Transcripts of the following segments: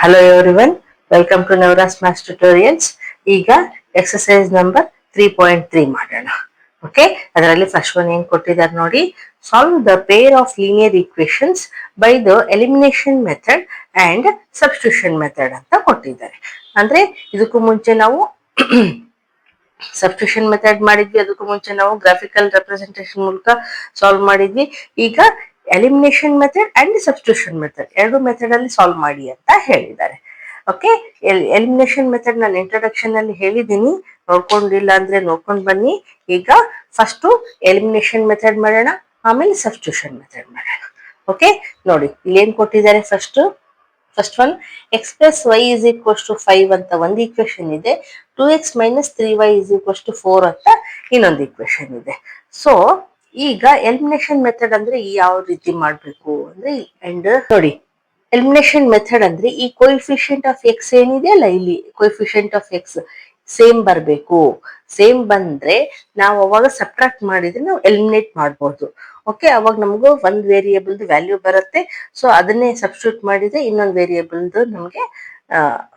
Hello everyone, welcome to Navras Maths Tutorials. ಈಗ exercise number 3.3 ಮಾಡೋಣ. Okay, ಅದರಲ್ಲಿ first one ಏನು ಕೊಟ್ಟಿದ್ದಾರೆ ನೋಡಿ. Solve the pair of linear equations by the elimination method and substitution method ಅಂತ ಕೊಟ್ಟಿದ್ದಾರೆ. ಅಂದ್ರೆ ಇದಕ್ಕೂ ಮುಂಚೆ ನಾವು ಸಬ್ಸ್ಟಿಟ್ಯೂಷನ್ ಮೆಥಡ್ ಮಾಡಿದ್ವಿ, ಅದಕ್ಕೂ ಮುಂಚೆ ನಾವು ಗ್ರಾಫಿಕಲ್ ರೆಪ್ರೆಸೆಂಟೇಷನ್ ಮೂಲಕ ಸಾಲ್ವ್ ಮಾಡಿದ್ವಿ. ಈಗ elimination method and substitution method ಎರಡು ಮೆಥಡ್ ಅಲ್ಲಿ ಸಾಲ್ವ್ ಮಾಡಿ ಅಂತ ಹೇಳಿದ್ದಾರೆ. ಓಕೆ, ಎಲಿಮಿನೇಷನ್ ಮೆಥಡ್ ನಾನು ಇಂಟ್ರೊಡಕ್ಷನ್ ಅಲ್ಲಿ ಹೇಳಿದ್ದೀನಿ, ನೋಡ್ಕೊಂಡಿಲ್ಲ ಅಂದ್ರೆ ನೋಡ್ಕೊಂಡು ಬನ್ನಿ. ಈಗ ಫಸ್ಟ್ ಎಲಿಮಿನೇಷನ್ ಮೆಥಡ್ ಮಾಡೋಣ, ಆಮೇಲೆ ಸಬ್ಸ್ಟಿಟ್ಯೂಷನ್ ಮೆಥಡ್ ಮಾಡೋಣ. ಓಕೆ, ನೋಡಿ ಇಲ್ಲಿ ಏನ್ ಕೊಟ್ಟಿದ್ದಾರೆ. First one x plus y is equals to 5 ಅಂತ ಒಂದು ಈಕ್ವೇಶನ್ ಇದೆ. 2x minus 3y is equals to 4 ಅಂತ ಇನ್ನೊಂದು ಈಕ್ವೇಶನ್ ಇದೆ. ಸೊ ಈಗ ಎಲಿಮಿನೇಷನ್ ಮೆಥಡ್ ಅಂದ್ರೆ ಯಾವ ರೀತಿ ಮಾಡ್ಬೇಕು ಅಂದ್ರೆ, ಅಂಡ್ ನೋಡಿ ಎಲಿಮಿನೇಷನ್ ಮೆಥಡ್ ಅಂದ್ರೆ ಈ ಕೋಎಫಿಷಿಯಂಟ್ ಆಫ್ ಎಕ್ಸ್ ಏನಿದೆಯಲ್ಲ, ಇಲ್ಲಿ ಕೋಎಫಿಷಿಯಂಟ್ ಆಫ್ ಎಕ್ಸ್ ಸೇಮ್ ಬರಬೇಕು. ಸೇಮ್ ಬಂದ್ರೆ ನಾವು ಅವಾಗ ಸಬ್ಟ್ರಾಕ್ಟ್ ಮಾಡಿದ್ರೆ ನಾವು ಎಲಿಮಿನೇಟ್ ಮಾಡ್ಬೋದು. ಓಕೆ, ಅವಾಗ ನಮಗೂ ಒಂದು ವೇರಿಯೇಬಲ್ದು ವ್ಯಾಲ್ಯೂ ಬರುತ್ತೆ. ಸೊ ಅದನ್ನೇ ಸಬ್ಸ್ಟಿಟ್ಯೂಟ್ ಮಾಡಿದ್ರೆ ಇನ್ನೊಂದು ವೇರಿಯೇಬಲ್ದು ನಮಗೆ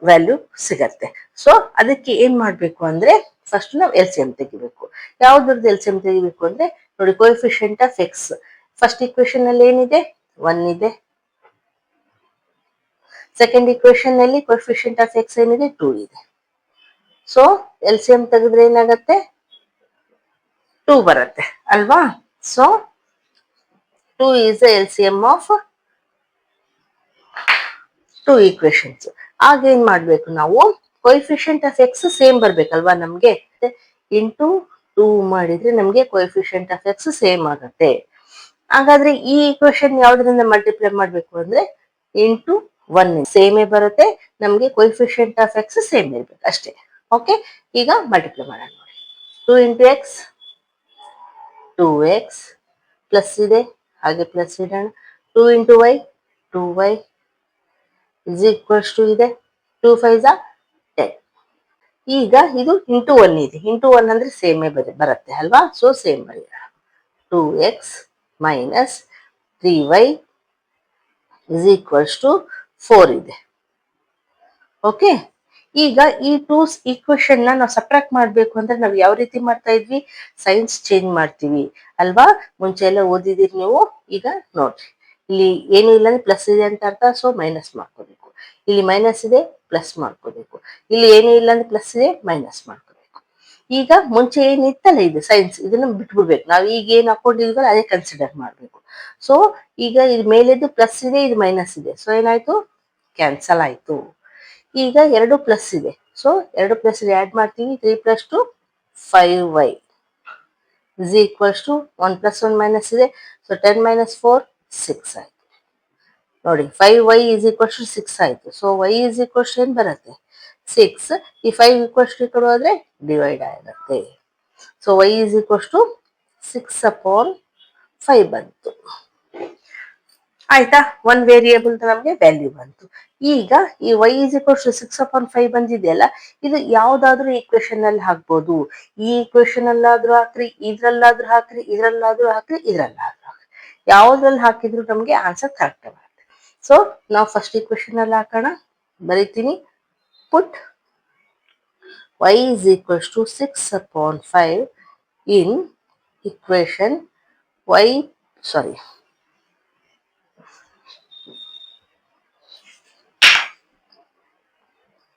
ವ್ಯಾಲ್ಯೂ ಸಿಗತ್ತೆ. ಸೊ ಅದಕ್ಕೆ ಏನ್ ಮಾಡ್ಬೇಕು ಅಂದ್ರೆ ಫಸ್ಟ್ ನಾವು ಎಲ್ ಸಿ ಎಂ ತೆಗಿಬೇಕು. ಯಾವ್ದ್ರದ್ದು ಎಲ್ ಸಿ ಎಂ ತೆಗಿಬೇಕು ಅಂದ್ರೆ ನೋಡಿ, coefficient of X first equation ಅಲ್ಲಿ ಏನಿದೆ, 1 ಇದೆ. ಸೆಕೆಂಡ್ ಈಕ್ವೇಶನ್ ಅಲ್ಲಿ ಕೋಎಫಿಷಿಯಂಟ್ ಆಫ್ ಎಕ್ಸ್ ಏನಿದೆ, 2 ಇದೆ. ಸೊ ಎಲ್ ಸಿ ಎಂ ತೆಗೆದ್ರೆ ಏನಾಗತ್ತೆ, 2 ಬರುತ್ತೆ ಅಲ್ವಾ. So 2 is the LCM of 2 equations. ಆಗ ಏನ್ ಮಾಡ್ಬೇಕು ನಾವು, ಕೋಎಫಿಷಿಯಂಟ್ ಆಫ್ ಎಕ್ಸ್ ಸೇಮ್ ಬರ್ಬೇಕಲ್ವಾ ನಮ್ಗೆ. ಇಂಟು 2 ಮಾಡಿದ್ರೆ ನಮ್ಗೆ ಕೋಎಫಿಷಿಯಂಟ್ ಆಫ್ ಎಕ್ಸ್ ಸೇಮ್ ಆಗತ್ತೆ. ಹಾಗಾದ್ರೆ ಈ ಈಕ್ವೇಶನ್ ಯಾವ್ದ್ರಿಂದ ಮಲ್ಟಿಪ್ಲೈ ಮಾಡ್ಬೇಕು ಅಂದ್ರೆ ಇಂಟು 1 ಸೇಮೇ ಬರುತ್ತೆ ನಮ್ಗೆ. ಕೋಎಫಿಷಿಯಂಟ್ ಆಫ್ ಎಕ್ಸ್ ಸೇಮ್ ಇರ್ಬೇಕು ಅಷ್ಟೇ. ಓಕೆ, ಈಗ ಮಲ್ಟಿಪ್ಲೈ ಮಾಡೋಣ ನೋಡಿ. 2 ಇಂಟು ಎಕ್ಸ್ 2x ಪ್ಲಸ್ ಇದೆ, ಹಾಗೆ ಪ್ಲಸ್ ಇಡೋಣ. 2 into y 2y is equals to ಇದೆ 2 5 10. ಈಗ ಇದು ಇಂಟು 1 ಇದೆ. ಇಂಟು 1 ಅಂದ್ರೆ ಸೇಮೇ ಬರುತ್ತೆ ಅಲ್ವಾ. ಸೊ ಸೇಮ್ ಬರೆಯೋಣ. 2x minus 3y is equals to 4 ಇದೆ. ಓಕೆ, ಈಗ ಈ 2 ಈಕ್ವೇಶನ್ ನಾವು ಸಬ್ಟ್ರಾಕ್ಟ್ ಮಾಡ್ಬೇಕು ಅಂದ್ರೆ ನಾವು ಯಾವ ರೀತಿ ಮಾಡ್ತಾ ಇದ್ವಿ, ಸೈನ್ಸ್ ಚೇಂಜ್ ಮಾಡ್ತೀವಿ ಅಲ್ವಾ. ಮುಂಚೆ ಎಲ್ಲ ಓದಿದಿರಿ ನೀವು. ಈಗ ನೋಡ್ರಿ, ಇಲ್ಲಿ ಏನು ಇಲ್ಲ ಅಂದ್ರೆ ಪ್ಲಸ್ ಇದೆ ಅಂತ ಅರ್ಥ. ಸೊ ಮೈನಸ್ ಮಾಡ್ಕೋಬೇಕು. ಇಲ್ಲಿ ಮೈನಸ್ ಇದೆ, ಪ್ಲಸ್ ಮಾಡ್ಕೋಬೇಕು. ಇಲ್ಲಿ ಏನು ಇಲ್ಲ ಅಂದ್ರೆ ಪ್ಲಸ್ ಇದೆ, ಮೈನಸ್ ಮಾಡ್ಕೋಬೇಕು. ಈಗ ಮುಂಚೆ ಏನಿತ್ತಲ್ಲ ಇದು ಸೈನ್ಸ್, ಇದನ್ನ ಬಿಟ್ಬಿಡ್ಬೇಕು. ನಾವು ಈಗ ಏನ್ ಹಾಕೊಂಡಿದ್ವಲ್ಲ ಅದೇ ಕನ್ಸಿಡರ್ ಮಾಡ್ಬೇಕು. ಸೊ ಈಗ ಇದು ಮೇಲೆದು ಪ್ಲಸ್ ಇದೆ, ಇದು ಮೈನಸ್ ಇದೆ. ಸೊ ಏನಾಯ್ತು, ಕ್ಯಾನ್ಸಲ್ ಆಯ್ತು. ಈಗ 2 ಪ್ಲಸ್ ಇದೆ. ಸೊ 2 ಪ್ಲಸ್ ಆಡ್ ಮಾಡ್ತೀವಿ. 3 plus 2 5y is equals to 1 plus 1 minus ಇದೆ. ಸೊ 10 ಮೈನಸ್ 4 6 ಆಯ್ತು. ನೋಡಿ 5y ಇಸ್ ಈಕ್ವಲ್ಸ್ ಟು 6 ಆಯ್ತು. ಸೊ y ಇಸ್ ಈಕ್ವಲ್ಸ್ ಏನ್ ಬರುತ್ತೆ, 6. ಈ 5 ಈಕ್ವಲ್ಸ್ ಟು ಕಡೆ ಹೋದ್ರೆ ಡಿವೈಡ್ ಆಗುತ್ತೆ. So y is equals to 6/5 ಬಂತು. ಆಯ್ತಾ, ಒಂದ್ ವೇರಿಯೇಬಲ್ ನಮ್ಗೆ ವ್ಯಾಲ್ಯೂ ಬಂತು. ಈಗ ಈ y ಇಸ್ ಈಕ್ವಲ್ಸ್ ಟು 6/5 ಬಂದಿದೆಯಲ್ಲ, ಇದು ಯಾವ್ದಾದ್ರು ಈಕ್ವೇಶನ್ ಅಲ್ಲಿ ಹಾಕ್ಬೋದು. ಈ ಈಕ್ವೇಶನ್ ಅಲ್ಲಾದ್ರೂ ಹಾಕ್ರಿ, ಇದ್ರಲ್ಲಾದ್ರೂ ಹಾಕ್ರಿ, ಇದ್ರಲ್ಲಾದ್ರೂ ಹಾಕ್ರಿ, ಇದ್ರಲ್ಲಾದ್ರೂ ಹಾಕ್ರಿ. ಯಾವ್ದ್ರಲ್ಲಿ ಹಾಕಿದ್ರು ನಮ್ಗೆ ಆನ್ಸರ್ ಕರೆಕ್ಟ್ ಬರುತ್ತೆ. ಸೊ ನಾವು ಫಸ್ಟ್ ಈಕ್ವೇಶನ್ ಅಲ್ಲಿ ಹಾಕೋಣ. ಬರೀತೀನಿ. Put y is equals to 6/5 in equation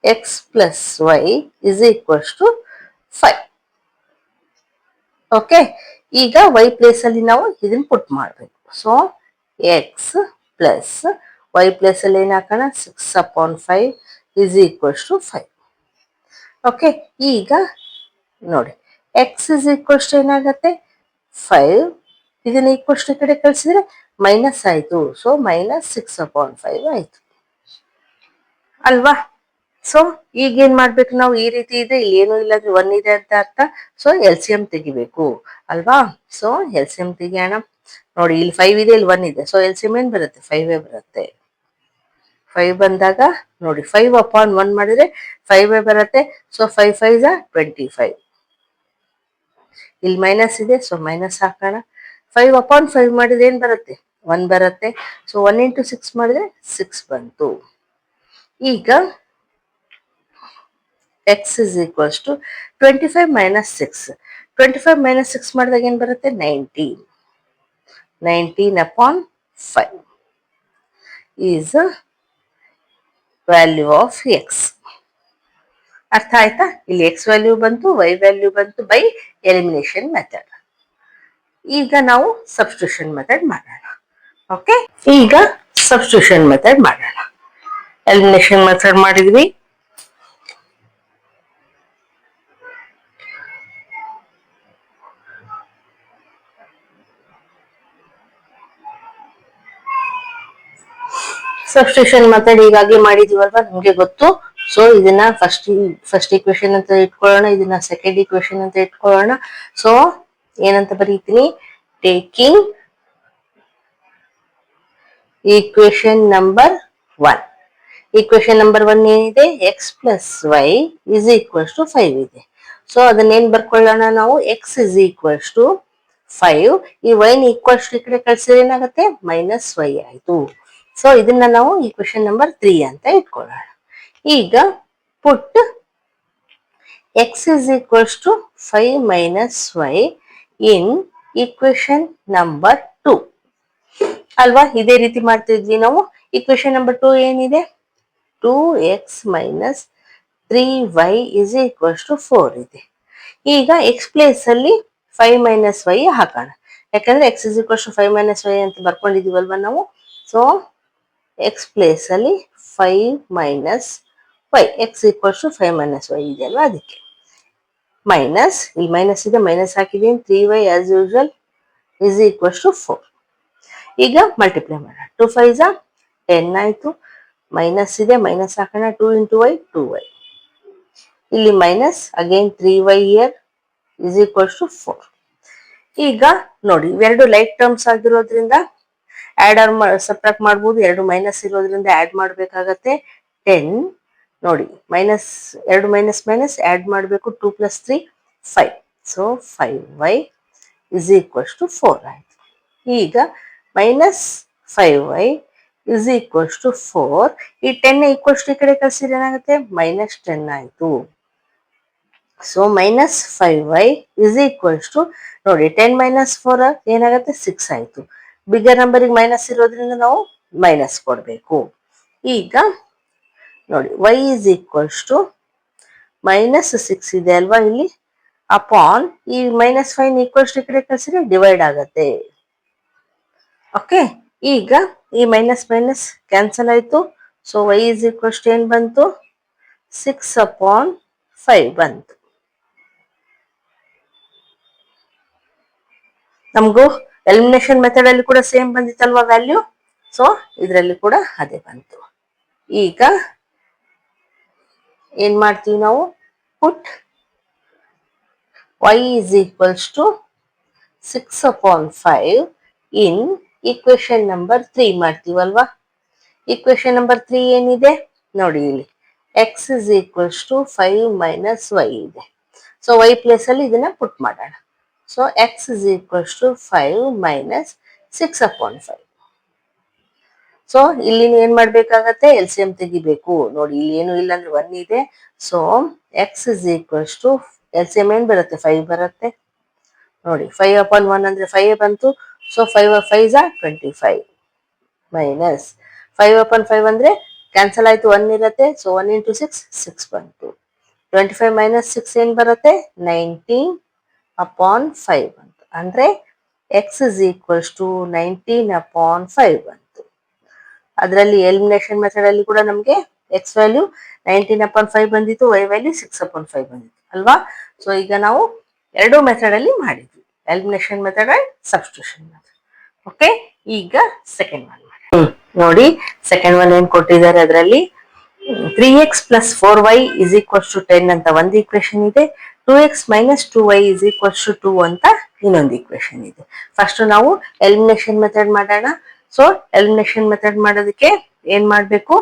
x plus y is equals to 5. Okay, ಈಗ y ಪ್ಲೇಸ್ ಅಲ್ಲಿ ನಾವು ಇದನ್ನ ಪುಟ್ ಮಾಡಬೇಕು. So x plus y place ಅಲ್ಲಿ ಏನ್ ಹಾಕೋಣ, 6/5 is equals to 5. ಓಕೆ, ಈಗ ನೋಡಿ x is equals to ಏನಾಗತ್ತೆ 5. ಇದನ್ನ ಈಕ್ವಲ್ಸ್ ಟು ಕಡೆ ಕಳಿಸಿದ್ರೆ ಮೈನಸ್ ಆಯ್ತು. ಸೊ ಮೈನಸ್ 6/5 ಆಯ್ತು ಅಲ್ವಾ. ಸೊ ಈಗ ಏನ್ ಮಾಡ್ಬೇಕು ನಾವು, ಈ ರೀತಿ ಇದೆ, ಇಲ್ಲಿ ಏನು ಇಲ್ಲ ಅಂದ್ರೆ 1 ಇದೆ ಅಂತ ಅರ್ಥ. ಸೊ ಎಲ್ ಸಿ ಎಂ ತೆಗಿಬೇಕು ಅಲ್ವಾ. ಸೊ ಎಲ್ ಸಿ ಎಂ ತೆಗಿಯೋಣ. ನೋಡಿ ಇಲ್ಲಿ 5 ಇದೆ, ಇಲ್ಲಿ 1 ಇದೆ. ಸೊ ಎಲ್ ಸಿ ಎಂ ಏನ್ ಬರುತ್ತೆ, 5 ಬರುತ್ತೆ. 5 ಬಂದಾಗ ನೋಡಿ 5/1 ಮಾಡಿದ್ರೆ 5 ಬರುತ್ತೆ. ಸೊ 5 5 25. ಇಲ್ಲಿ ಮೈನಸ್ ಇದೆ, ಸೊ ಮೈನಸ್ ಹಾಕೋಣ. 5/5 ಮಾಡಿದ್ರೆ ಏನ್ ಬರುತ್ತೆ, 1 ಬರುತ್ತೆ. ಸೊ 1 ಇಂಟು 6 ಮಾಡಿದ್ರೆ 6 ಬಂತು. ಈಗ x is equals to 25 minus 6. 25 minus 6 ಮಾಡಿದಾಗ ಏನು ಬರುತ್ತೆ? 19. 19 upon 5 is value of x. ಅರ್ಥ ಆಯ್ತಾ? ಇಲ್ಲಿ x ವ್ಯಾಲ್ಯೂ ಬಂತು, y ವ್ಯಾಲ್ಯೂ ಬಂತು ಬೈ ಎಲಿಮಿನೇಷನ್ ಮೆಥಡ್. ಈಗ ನಾವು ಸಬ್ಸ್ಟಿಟ್ಯೂಷನ್ ಮೆಥಡ್ ಮಾಡೋಣ. ಓಕೆ, ಈಗ ಸಬ್ಸ್ಟಿಟ್ಯೂಷನ್ ಮೆಥಡ್ ಮಾಡೋಣ. ಎಲಿಮಿನೇಷನ್ ಮೆಥಡ್ ಮಾಡಿದ್ವಿ. ಸಬ್ಸ್ಟಿಟ್ಯೂಷನ್ ಮೆಥಡ್ ಈಗಾಗಲೇ ಮಾಡಿದೀವಲ್ವಾ, ನಮ್ಗೆ ಗೊತ್ತು. ಸೊ ಇದನ್ನ ಫಸ್ಟ್ ಇಕ್ವೇಶನ್ ಅಂತ ಇಟ್ಕೊಳ್ಳೋಣ, ಇದನ್ನ ಸೆಕೆಂಡ್ ಇಕ್ವೇಶನ್ ಅಂತ ಇಟ್ಕೊಳ್ಳೋಣ. ಸೊ ಏನಂತ ಬರೀತೀನಿ? Taking equation number 1. Equation number 1 ಏನಿದೆ? X plus y is equals to 5 ಇದೆ. ಸೊ ಅದನ್ನೇನ್ ಬರ್ಕೊಳ್ಳೋಣ ನಾವು? X is equals to 5. ಈ ವೈನ್ ಈಕ್ವಲ್ಸ್ ಟು ಈ ಕಡೆ ಕಳ್ಸಿದ್ರೆ ಏನಾಗುತ್ತೆ? ಮೈನಸ್ ವೈ ಆಯ್ತು. ಸೊ ಇದನ್ನ ನಾವು ಈಕ್ವೇಶನ್ ನಂಬರ್ 3 ಅಂತ ಇಟ್ಕೊಳ್ಳೋಣ. ಈಗ put x is equals to 5 minus y in equation number 2 ಅಲ್ವಾ? ಇದೇ ರೀತಿ ಮಾಡ್ತಿದ್ವಿ ನಾವು. ಈಕ್ವೇಶನ್ ನಂಬರ್ 2 ಏನಿದೆ? 2x minus 3y is equals to 4 ಇದೆ. ಈಗ ಎಕ್ಸ್ ಪ್ಲೇಸ್ ಅಲ್ಲಿ 5 ಮೈನಸ್ ವೈ ಹಾಕೋಣ, ಯಾಕಂದ್ರೆ x is equals to 5 minus y ಅಂತ ಬರ್ಕೊಂಡಿದೀವಲ್ವಾ ನಾವು. ಸೊ ಎಕ್ಸ್ ಪ್ಲೇಸ್ ಅಲ್ಲಿ 5 minus y, x equals to 5 minus y ಇದೆ ಅಲ್ವಾ, ಅದಕ್ಕೆ ಮೈನಸ್, ಇಲ್ಲಿ ಮೈನಸ್ ಇದೆ, ಮೈನಸ್ ಹಾಕಿದೀನಿ. 3y as usual is equals to 4. ಈಗ ಮಲ್ಟಿಪ್ಲೈ ಮಾಡೋಣ. 2 5 10 ಆಯ್ತು. ಮೈನಸ್ ಇದೆ, ಮೈನಸ್ ಹಾಕೋಣ. 2 ಇಂಟು ವೈ 2y. ಇಲ್ಲಿ minus again 3y year is equals to 4. ಈಗ ನೋಡಿ, ಇವೆರಡು ಲೈಕ್ ಟರ್ಮ್ಸ್ ಆಗಿರೋದ್ರಿಂದ ಆಡ್ ಆರ್ ಸಬ್ಟ್ರಾಕ್ಟ್ ಮಾಡ್ಬೋದು. ಎರಡು ಮೈನಸ್ ಇರೋದ್ರಿಂದ ಆಡ್ ಮಾಡ್ಬೇಕಾಗತ್ತೆ. 10 ನೋಡಿ, ಮೈನಸ್, ಎರಡು ಮೈನಸ್ ಮೈನಸ್ ಆಡ್ ಮಾಡಬೇಕು. 2 plus 3 5. So 5y is equals to 4 ಆಯ್ತು. ಈಗ minus 5y is equals to 4. ಈ 10 ಈಕ್ವಲ್ಸ್ ಟು ಈ ಕಡೆ ಕಳ್ಸಿದ್ರೆ ಏನಾಗುತ್ತೆ? ಮೈನಸ್ 10 ಆಯ್ತು. So minus 5y is equals to, ನೋಡಿ 10 ಮೈನಸ್ 4 ಏನಾಗುತ್ತೆ? 6 ಆಯ್ತು. ಬಿಗರ್ ನಂಬರಿಗೆ ಮೈನಸ್ ಇರೋದ್ರಿಂದ ನಾವು ಮೈನಸ್ ಕೊಡಬೇಕು. ಈಗ ನೋಡಿ, y is equals to minus 6 ಇದೆ ಅಲ್ವಾ ಇಲ್ಲಿ, ಅಪಾನ್ ಈ ಮೈನಸ್ 5 ಈಕ್ವಲ್ಸ್ ಟು ಈ ಕಡೆ ಕಳ್ಸಿದ್ರೆ ಡಿವೈಡ್ ಆಗತ್ತೆ. ಓಕೆ, ಈಗ ಈ ಮೈನಸ್ ಮೈನಸ್ ಕ್ಯಾನ್ಸಲ್ ಆಯ್ತು. So y is equals to ಏನ್ ಬಂತು? 6 ಅಪಾನ್ 5 ಬಂತು. ನಮಗೂ ಎಲಿಮಿನೇಷನ್ ಮೆಥಡ್ ಅಲ್ಲಿ ಕೂಡ ಸೇಮ್ ಬಂದಿತ್ತಲ್ವಾ ವ್ಯಾಲ್ಯೂ. ಸೊ ಇದರಲ್ಲಿ ಕೂಡ ಅದೇ ಬಂತು. ಈಗ ಏನ್ ಮಾಡ್ತೀವಿ ನಾವು? Put y is equals to 6 upon 5 in equation number 3 ಮಾಡ್ತೀವಲ್ವಾ. ಈಕ್ವೇಶನ್ ನಂಬರ್ 3 ಏನಿದೆ ನೋಡಿ, ಇಲ್ಲಿ x is equals to 5 minus y ಇದೆ. ಸೊ ವೈ ಪ್ಲೇಸ್ ಅಲ್ಲಿ ಇದನ್ನ ಪುಟ್ ಮಾಡೋಣ. So x is equals to 5 minus 6 upon 5. So ಇಲ್ಲಿ ಏನ್ ಮಾಡ್ಬೇಕಾಗತ್ತೆ? ಎಲ್ ಸಿ ಎಂ ತೆಗಿಬೇಕು. ನೋಡಿ, ಇಲ್ಲಿ ಏನು ಇಲ್ಲ ಅಂದ್ರೆ 1 ಇದೆ. So x is equals to, L C M ಏನ್ ಬರುತ್ತೆ? 5 ಬರುತ್ತೆ. ನೋಡಿ, 5 ಅಪಾನ್ 1 ಅಂದ್ರೆ 5 ಬಂತು. ಸೊ 5 5 25 ಮೈನಸ್ 5 ಅಪಾನ್ 5 ಅಂದ್ರೆ ಕ್ಯಾನ್ಸಲ್ ಆಯ್ತು, 1 ಇರುತ್ತೆ. ಸೊ 1 ಇಂಟು 6 6 ಬಂತು. 25 ಮೈನಸ್ 6 ಏನ್ ಬರುತ್ತೆ? 19 ಅಪಾನ್ 5 ಬಂತು. ಅಂದ್ರೆ x is equals to 19 upon 5 ಬಂತು. ಅದರಲ್ಲಿ ಎಲಿಮಿನೇಷನ್ ಮೆಥಡ್ ಅಲ್ಲಿ ಕೂಡ ನಮಗೆ ಎಕ್ಸ್ ವ್ಯಾಲ್ಯೂ 19 ಅಪಾನ್ 5 ಬಂದಿತ್ತು, ವೈ ವ್ಯಾಲ್ಯೂ 6 ಅಪಾನ್ 5 ಬಂದಿತ್ತು ಅಲ್ವಾ. ಸೊ ಈಗ ನಾವು ಎರಡು ಮೆಥಡ್ ಅಲ್ಲಿ ಮಾಡಿದ್ವಿ, elimination method and substitution method. Okay, ಈಗ ಸೆಕೆಂಡ್ ಒನ್ ಮಾಡಿ. ನೋಡಿ, ಸೆಕೆಂಡ್ ಒನ್ ಏನ್ ಕೊಟ್ಟಿದ್ದಾರೆ ಅದರಲ್ಲಿ? 3x plus 4y is equals to 10 ಅಂತ ಒಂದು ಈಕ್ವೇಶನ್ ಇದೆ. 2x minus 2y is equals to 2 ಅಂತ ಇನ್ನೊಂದು ಈಕ್ವೇಶನ್ ಇದೆ. ಫಸ್ಟ್ ನಾವು ಎಲಿಮಿನೇಷನ್ ಮೆಥಡ್ ಮಾಡೋಣ. ಸೊ ಎಲಿಮಿನೇಷನ್ ಮೆಥಡ್ ಮಾಡೋದಕ್ಕೆ ಏನ್ ಮಾಡ್ಬೇಕು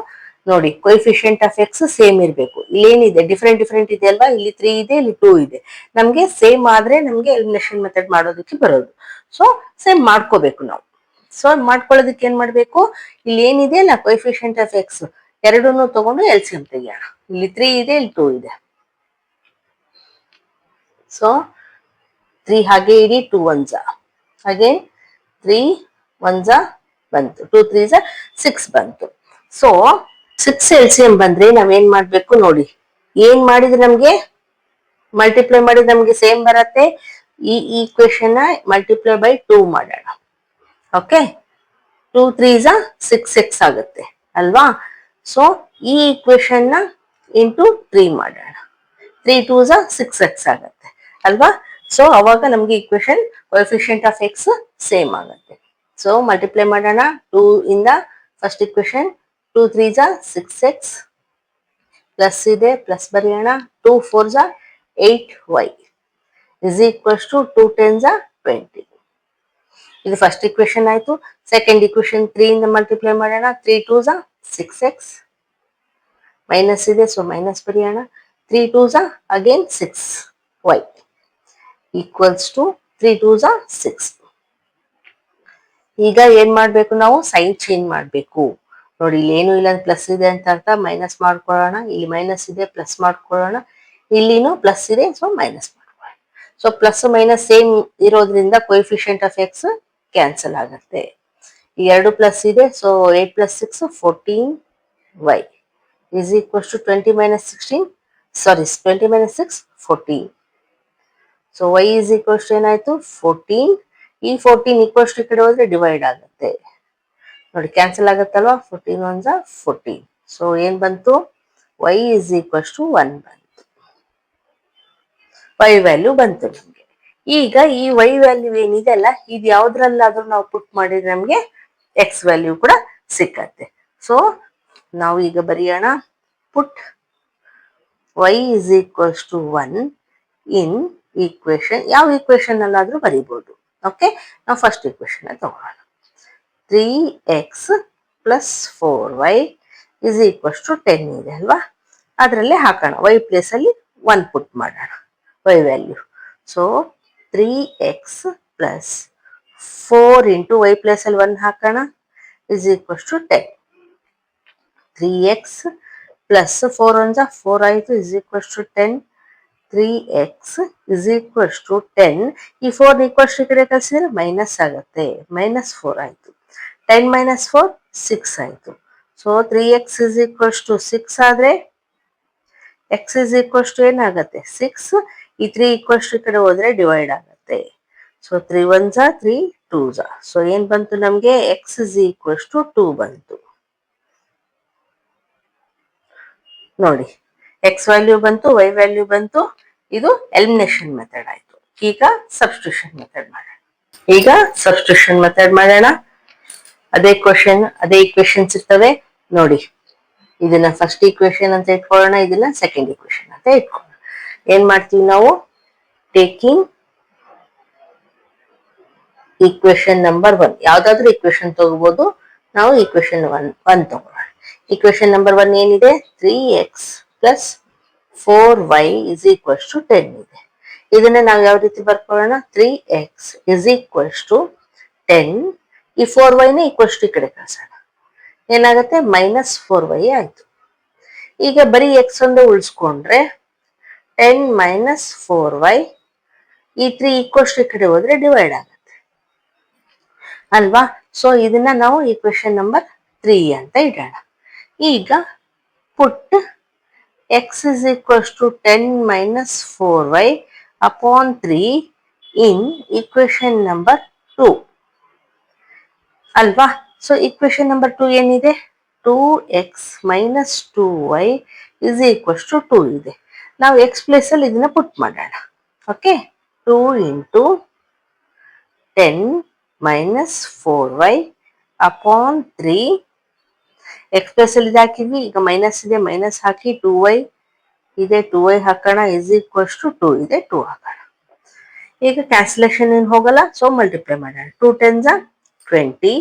ನೋಡಿ, ಕೊಯಿಫಿಷಿಯಂಟ್ ಆಫ್ ಎಕ್ಸ್ ಸೇಮ್ ಇರಬೇಕು. ಇಲ್ಲೇನಿದೆ? ಡಿಫ್ರೆಂಟ್ ಇದೆ ಅಲ್ವಾ. ಇಲ್ಲಿ 3 ಇದೆ, ಇಲ್ಲಿ 2 ಇದೆ. ನಮ್ಗೆ ಸೇಮ್ ಆದ್ರೆ ನಮ್ಗೆ ಎಲಿಮಿನೇಷನ್ ಮೆಥಡ್ ಮಾಡೋದಕ್ಕೆ ಬರೋದು. ಸೊ ಸೇಮ್ ಮಾಡ್ಕೋಬೇಕು ನಾವು. ಸೊ ಮಾಡ್ಕೊಳ್ಳೋದಕ್ಕೆ ಏನ್ ಮಾಡ್ಬೇಕು? ಇಲ್ಲಿ ಏನಿದೆ ಅಲ್ಲ ಕೊಯಿಫಿಷಿಯಂಟ್ ಆಫ್ ಎಕ್ಸ್, ಎರಡನ್ನೂ ತಗೊಂಡು ಎಲ್ ಸಿ ಎಂ ತೆಗಿಯೋಣ. ಇಲ್ಲಿ 3 ಇದೆ, ಇಲ್ಲಿ 2 ಇದೆ. ಸೊ 3 ಹಾಗೆ ಇಡಿ, 2 1s ಹಾಗೆ 3 1s ಬಂತು, 2 3s 6 ಬಂತು. ಸೊ 6 ಎಲ್ ಸಿ ಎಂ ಬಂದ್ರೆ ನಾವೇನ್ ಮಾಡ್ಬೇಕು ನೋಡಿ, ಏನ್ ಮಾಡಿದ್ರೆ ನಮ್ಗೆ ಮಲ್ಟಿಪ್ಲೈ ಮಾಡಿದ್ರೆ ನಮ್ಗೆ ಸೇಮ್ ಬರತ್ತೆ. ಈ ಈಕ್ವೇಶನ್ ಮಲ್ಟಿಪ್ಲೈ ಬೈ 2 ಮಾಡೋಣ. ಓಕೆ, 2 3s 6x ಆಗುತ್ತೆ ಅಲ್ವಾ. ಸೊ ಈ ಈಕ್ವೇಶನ್ ನ ಇಂಟು 3 ಮಾಡೋಣ. 3 2s 6x ಆಗುತ್ತೆ ಅಲ್ವಾ. ಸೊ ಅವಾಗ ನಮ್ಗೆ equation coefficient of X same ಆಗುತ್ತೆ. ಸೊ ಮಲ್ಟಿಪ್ಲೈ ಮಾಡೋಣ 2 ಇಂದ first equation. 2 3s 6x plus ಇದೆ, ಪ್ಲಸ್ ಬರೆಯೋಣ. 2 4s 8y is equals to 2 10s 20. ಇದು ಫಸ್ಟ್ ಈಕ್ವೇಶನ್ ಆಯ್ತು. ಸೆಕೆಂಡ್ ಈಕ್ವೇಶನ್ 3 ಇಂದ ಮಲ್ಟಿಪ್ಲೈ ಮಾಡೋಣ. 3 2s 6x ಮೈನಸ್ ಇದೆ, ಸೊ ಮೈನಸ್ ಬರೆಯೋಣ. 3 2s again 6y equals to 3 2s 6. ಈಗ ಏನ್ ಮಾಡ್ಬೇಕು ನಾವು, ಸೈನ್ ಚೇಂಜ್ ಮಾಡ್ಬೇಕು. ನೋಡಿ ಇಲ್ಲಿ ಏನು ಇಲ್ಲ, ಪ್ಲಸ್ ಇದೆ ಅಂತ ಅರ್ಥ, ಮೈನಸ್ ಮಾಡ್ಕೊಳ್ಳೋಣ. ಇಲ್ಲಿ ಮೈನಸ್ ಇದೆ, ಪ್ಲಸ್ ಮಾಡ್ಕೊಳ್ಳೋಣ. ಇಲ್ಲಿನೂ ಪ್ಲಸ್ ಇದೆ, ಸೊ ಮೈನಸ್ ಮಾಡ್ಕೊಳ್ಳೋಣ. ಸೊ ಪ್ಲಸ್ ಮೈನಸ್ ಸೇಮ್ ಇರೋದ್ರಿಂದ ಕೋಎಫಿಷಿಯಂಟ್ ಆಫ್ ಎಕ್ಸ್ ಕ್ಯಾನ್ಸಲ್ ಆಗುತ್ತೆ. ಈ 2 ಪ್ಲಸ್ ಇದೆ, so 8 + 6 14y is equals to 20 minus 16, sorry 20 minus 6 14. So y is equals to ಏನಾಯ್ತು 14. ಈ 14 ಈಕ್ವಲ್ಸ್ ಟು ಕಡೆ ಹೋದ್ರೆ ಡಿವೈಡ್ ಆಗುತ್ತೆ ನೋಡಿ, ಕ್ಯಾನ್ಸಲ್ ಆಗುತ್ತಲ್ವಾ. 14 1s 14. ಸೊ ಏನ್ ಬಂತು, y is equals to 1 ಬಂತು. y ವ್ಯಾಲ್ಯೂ ಬಂತು ನಮ್ಗೆ. ಈಗ ಈ y ವ್ಯಾಲ್ಯೂ ಏನಿದೆ ಅಲ್ಲ, ಇದು ಯಾವ್ದ್ರಲ್ಲಾದ್ರೂ ನಾವು ಪುಟ್ ಮಾಡಿದ್ರೆ ನಮ್ಗೆ x ವ್ಯಾಲ್ಯೂ ಕೂಡ ಸಿಕ್ಕತ್ತೆ. ಸೊ ನಾವು ಈಗ ಬರೆಯೋಣ, ಪುಟ್ y is equals to 1 in equation. ಯಾವ ಈಕ್ವೇಶನ್ ಅಲ್ಲಾದ್ರೂ ಬರೀಬಹುದು. ಓಕೆ, ನಾವು ಫಸ್ಟ್ ಈಕ್ವೇಶನ್ ತಗೊಳ್ಳೋಣ. 3x plus 4y is equals to 10 ಇದೆ ಅಲ್ವಾ, ಅದರಲ್ಲೇ ಹಾಕೋಣ. y ಪ್ಲೇಸ್ ಅಲ್ಲಿ 1 ಪುಟ್ ಮಾಡೋಣ, y value. So 3x plus 4 into y place ಅಲ್ಲಿ 1 ಹಾಕೋಣ is equals to 10. 3x plus 4 1s 4 ಆಯಿತು is equals to 10. 3x is equals to 10. ಈ 4 ಈಕ್ವಲ್ಸ್ ಟು ಕಡೆ ಕಳಿಸಿದ್ರೆ ಮೈನಸ್ ಆಗುತ್ತೆ, ಮೈನಸ್ 4 ಆಯಿತು. 10 ಮೈನಸ್ 4 6 ಆಯಿತು. So 3x is equals to 6 ಆದರೆ x ಇಸ್ ಈಕ್ವಲ್ಸ್ ಟು ಏನಾಗುತ್ತೆ 6. ಈ 3 ಈಕ್ವಲ್ಸ್ ಟು ಕಡೆ ಹೋದ್ರೆ ಡಿವೈಡ್ ಆಗುತ್ತೆ. So 3 1s 3 2s. ಸೊ ಏನ್ ಬಂತು ನಮಗೆ, x ಇಸ್ ಈಕ್ವಲ್ಸ್ ಟು 2 ಬಂತು ನೋಡಿ. x ವ್ಯಾಲ್ಯೂ ಬಂತು, y ವ್ಯಾಲ್ಯೂ ಬಂತು. ಇದು ಎಲಿಮಿನೇಷನ್ ಮೆಥಡ್ ಆಯ್ತು. ಈಗ ಸಬ್ಸ್ಟಿಟ್ಯೂಷನ್ ಮೆಥಡ್ ಮಾಡೋಣ. ಈಗ ಸಬ್ಸ್ಟಿಟ್ಯೂಷನ್ ಮೆಥಡ್ ಮಾಡೋಣ. ಅದೇ ಕ್ವಶನ್, ಅದೇ ಈಕ್ವೇಶನ್ಸ್ ಇರ್ತವೆ ನೋಡಿ. ಇದನ್ನ ಫಸ್ಟ್ ಈಕ್ವೇಶನ್ ಅಂತ ಇಟ್ಕೊಳ್ಳೋಣ, ಇದನ್ನ ಸೆಕೆಂಡ್ ಈಕ್ವೇಶನ್ ಅಂತ ಇಟ್ಕೊಳ್ಳೋಣ. ಏನ್ ಮಾಡ್ತೀವಿ ನಾವು, ಟೇಕಿಂಗ್ ಈಕ್ವೇಶನ್ ನಂಬರ್ 1, ಯಾವ್ದಾದ್ರು ಈಕ್ವೇಶನ್ ತಗೋಬಹುದು. ನಾವು ಈಕ್ವೇಶನ್ 1 ತಗೋಣ. ಈಕ್ವೇಶನ್ ನಂಬರ್ 1 ಏನಿದೆ, 3x plus 4y is equals to 10 ಇದೆ. ಇದನ್ನ ನಾವು ಯಾವ ರೀತಿ ಬರ್ಕೊಳ್ಳೋಣ, 3x ಇಸ್ ಈಕ್ವಲ್ಸ್ ಟು 10. ಈ 4y ನ ಈಕ್ವಲ್ಸ್ ಟು ಈ ಕಡೆ ಕಳ್ಸೋಣ, ಏನಾಗುತ್ತೆ ಮೈನಸ್ 4y ಆಯ್ತು. ಈಗ ಬರೀ x ಒಂದೇ ಉಳಿಸ್ಕೊಂಡ್ರೆ 10 ಮೈನಸ್ 4y, ಈ 3 ಈಕ್ವಲ್ಸ್ ಟು ಈ ಕಡೆ ಹೋದ್ರೆ ಡಿವೈಡ್ ಆಗುತ್ತೆ ಅಲ್ವಾ. ಸೊ ಇದನ್ನ ನಾವು ಈಕ್ವೇಶನ್ ನಂಬರ್ 3 ಅಂತ ಇಡೋಣ. ಈಗ ಪುಟ್ x is equals to 10 minus 4y upon 3 in equation number 2 ಅಲ್ವಾ. ಸೊ ಈಕ್ವೇಶನ್ ನಂಬರ್ 2 ಏನಿದೆ, 2x minus 2y is equals to 2 ಇದೆ. ನಾವು x ಪ್ಲೇಸ್ ಅಲ್ಲಿ ಇದನ್ನ ಪುಟ್ ಮಾಡೋಣ. Okay, 2 into 10 minus 4y upon 3. X plus ಅಲ್ಲಿ ಹಾಕಿದ್ವಿ, ಈಗ ಮೈನಸ್ ಇದೆ, ಮೈನಸ್ ಹಾಕಿ 2y ಇದೆ, 2y ಹಾಕೋಣ ಇಸ್ ಈಕ್ವಲ್ಸ್ ಟು 2 ಇದೆ, 2 ಹಾಕೋಣ. ಈಗ ಕ್ಯಾನ್ಸಲೇಷನ್ ಏನು ಹೋಗಲ್ಲ, ಸೊ ಮಲ್ಟಿಪ್ಲೈ ಮಾಡೋಣ. 2 10s 20,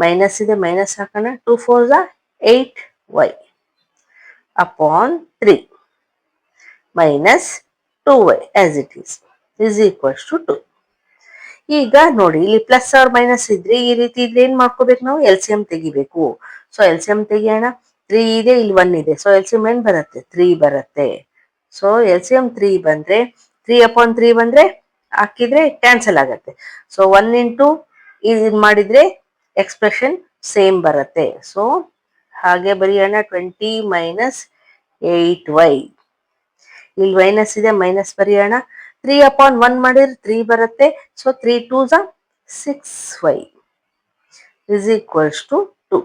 ಮೈನಸ್ ಇದೆ, ಮೈನಸ್ ಹಾಕೋಣ. 2 4s 8y upon 3 minus 2y as it is equals to 2. ಈಗ ನೋಡಿ, ಇಲ್ಲಿ ಪ್ಲಸ್ ಆರ್ ಮೈನಸ್ ಇದ್ರೆ ಈ ರೀತಿ ಇದ್ರೆ ಏನ್ ಮಾಡ್ಕೋಬೇಕು ನಾವು, ಎಲ್ ಸಿ ಎಂ ತೆಗಿಬೇಕು. ಸೊ ಎಲ್ ಸಿ ಎಂ ತೆಗಿಯೋಣ. 3 ಇದೆ, ಇಲ್ಲಿ 1 ಇದೆ. ಸೊ ಎಲ್ ಸಿ ಎಂ ಏನ್ ಬರುತ್ತೆ? 3 ಬರುತ್ತೆ. ಸೊ ಎಲ್ ಸಿ ಎಂ 3 ಬಂದ್ರೆ 3/3 ಬಂದ್ರೆ ಹಾಕಿದ್ರೆ ಕ್ಯಾನ್ಸಲ್ ಆಗತ್ತೆ. ಸೊ 1 ಇಂಟು ಇದು ಮಾಡಿದ್ರೆ ಎಕ್ಸ್ಪ್ರೆಷನ್ ಸೇಮ್ ಬರುತ್ತೆ. ಸೊ ಹಾಗೆ ಬರೆಯೋಣ, 20 ಮೈನಸ್ 8y. ಇಲ್ಲಿ ಮೈನಸ್ ಇದೆ, ಮೈನಸ್ ಬರೆಯೋಣ. 3/1 ಮಾಡಿದ್ರೆ 3 ಬರುತ್ತೆ. So 3 2s 6y is equals to 2.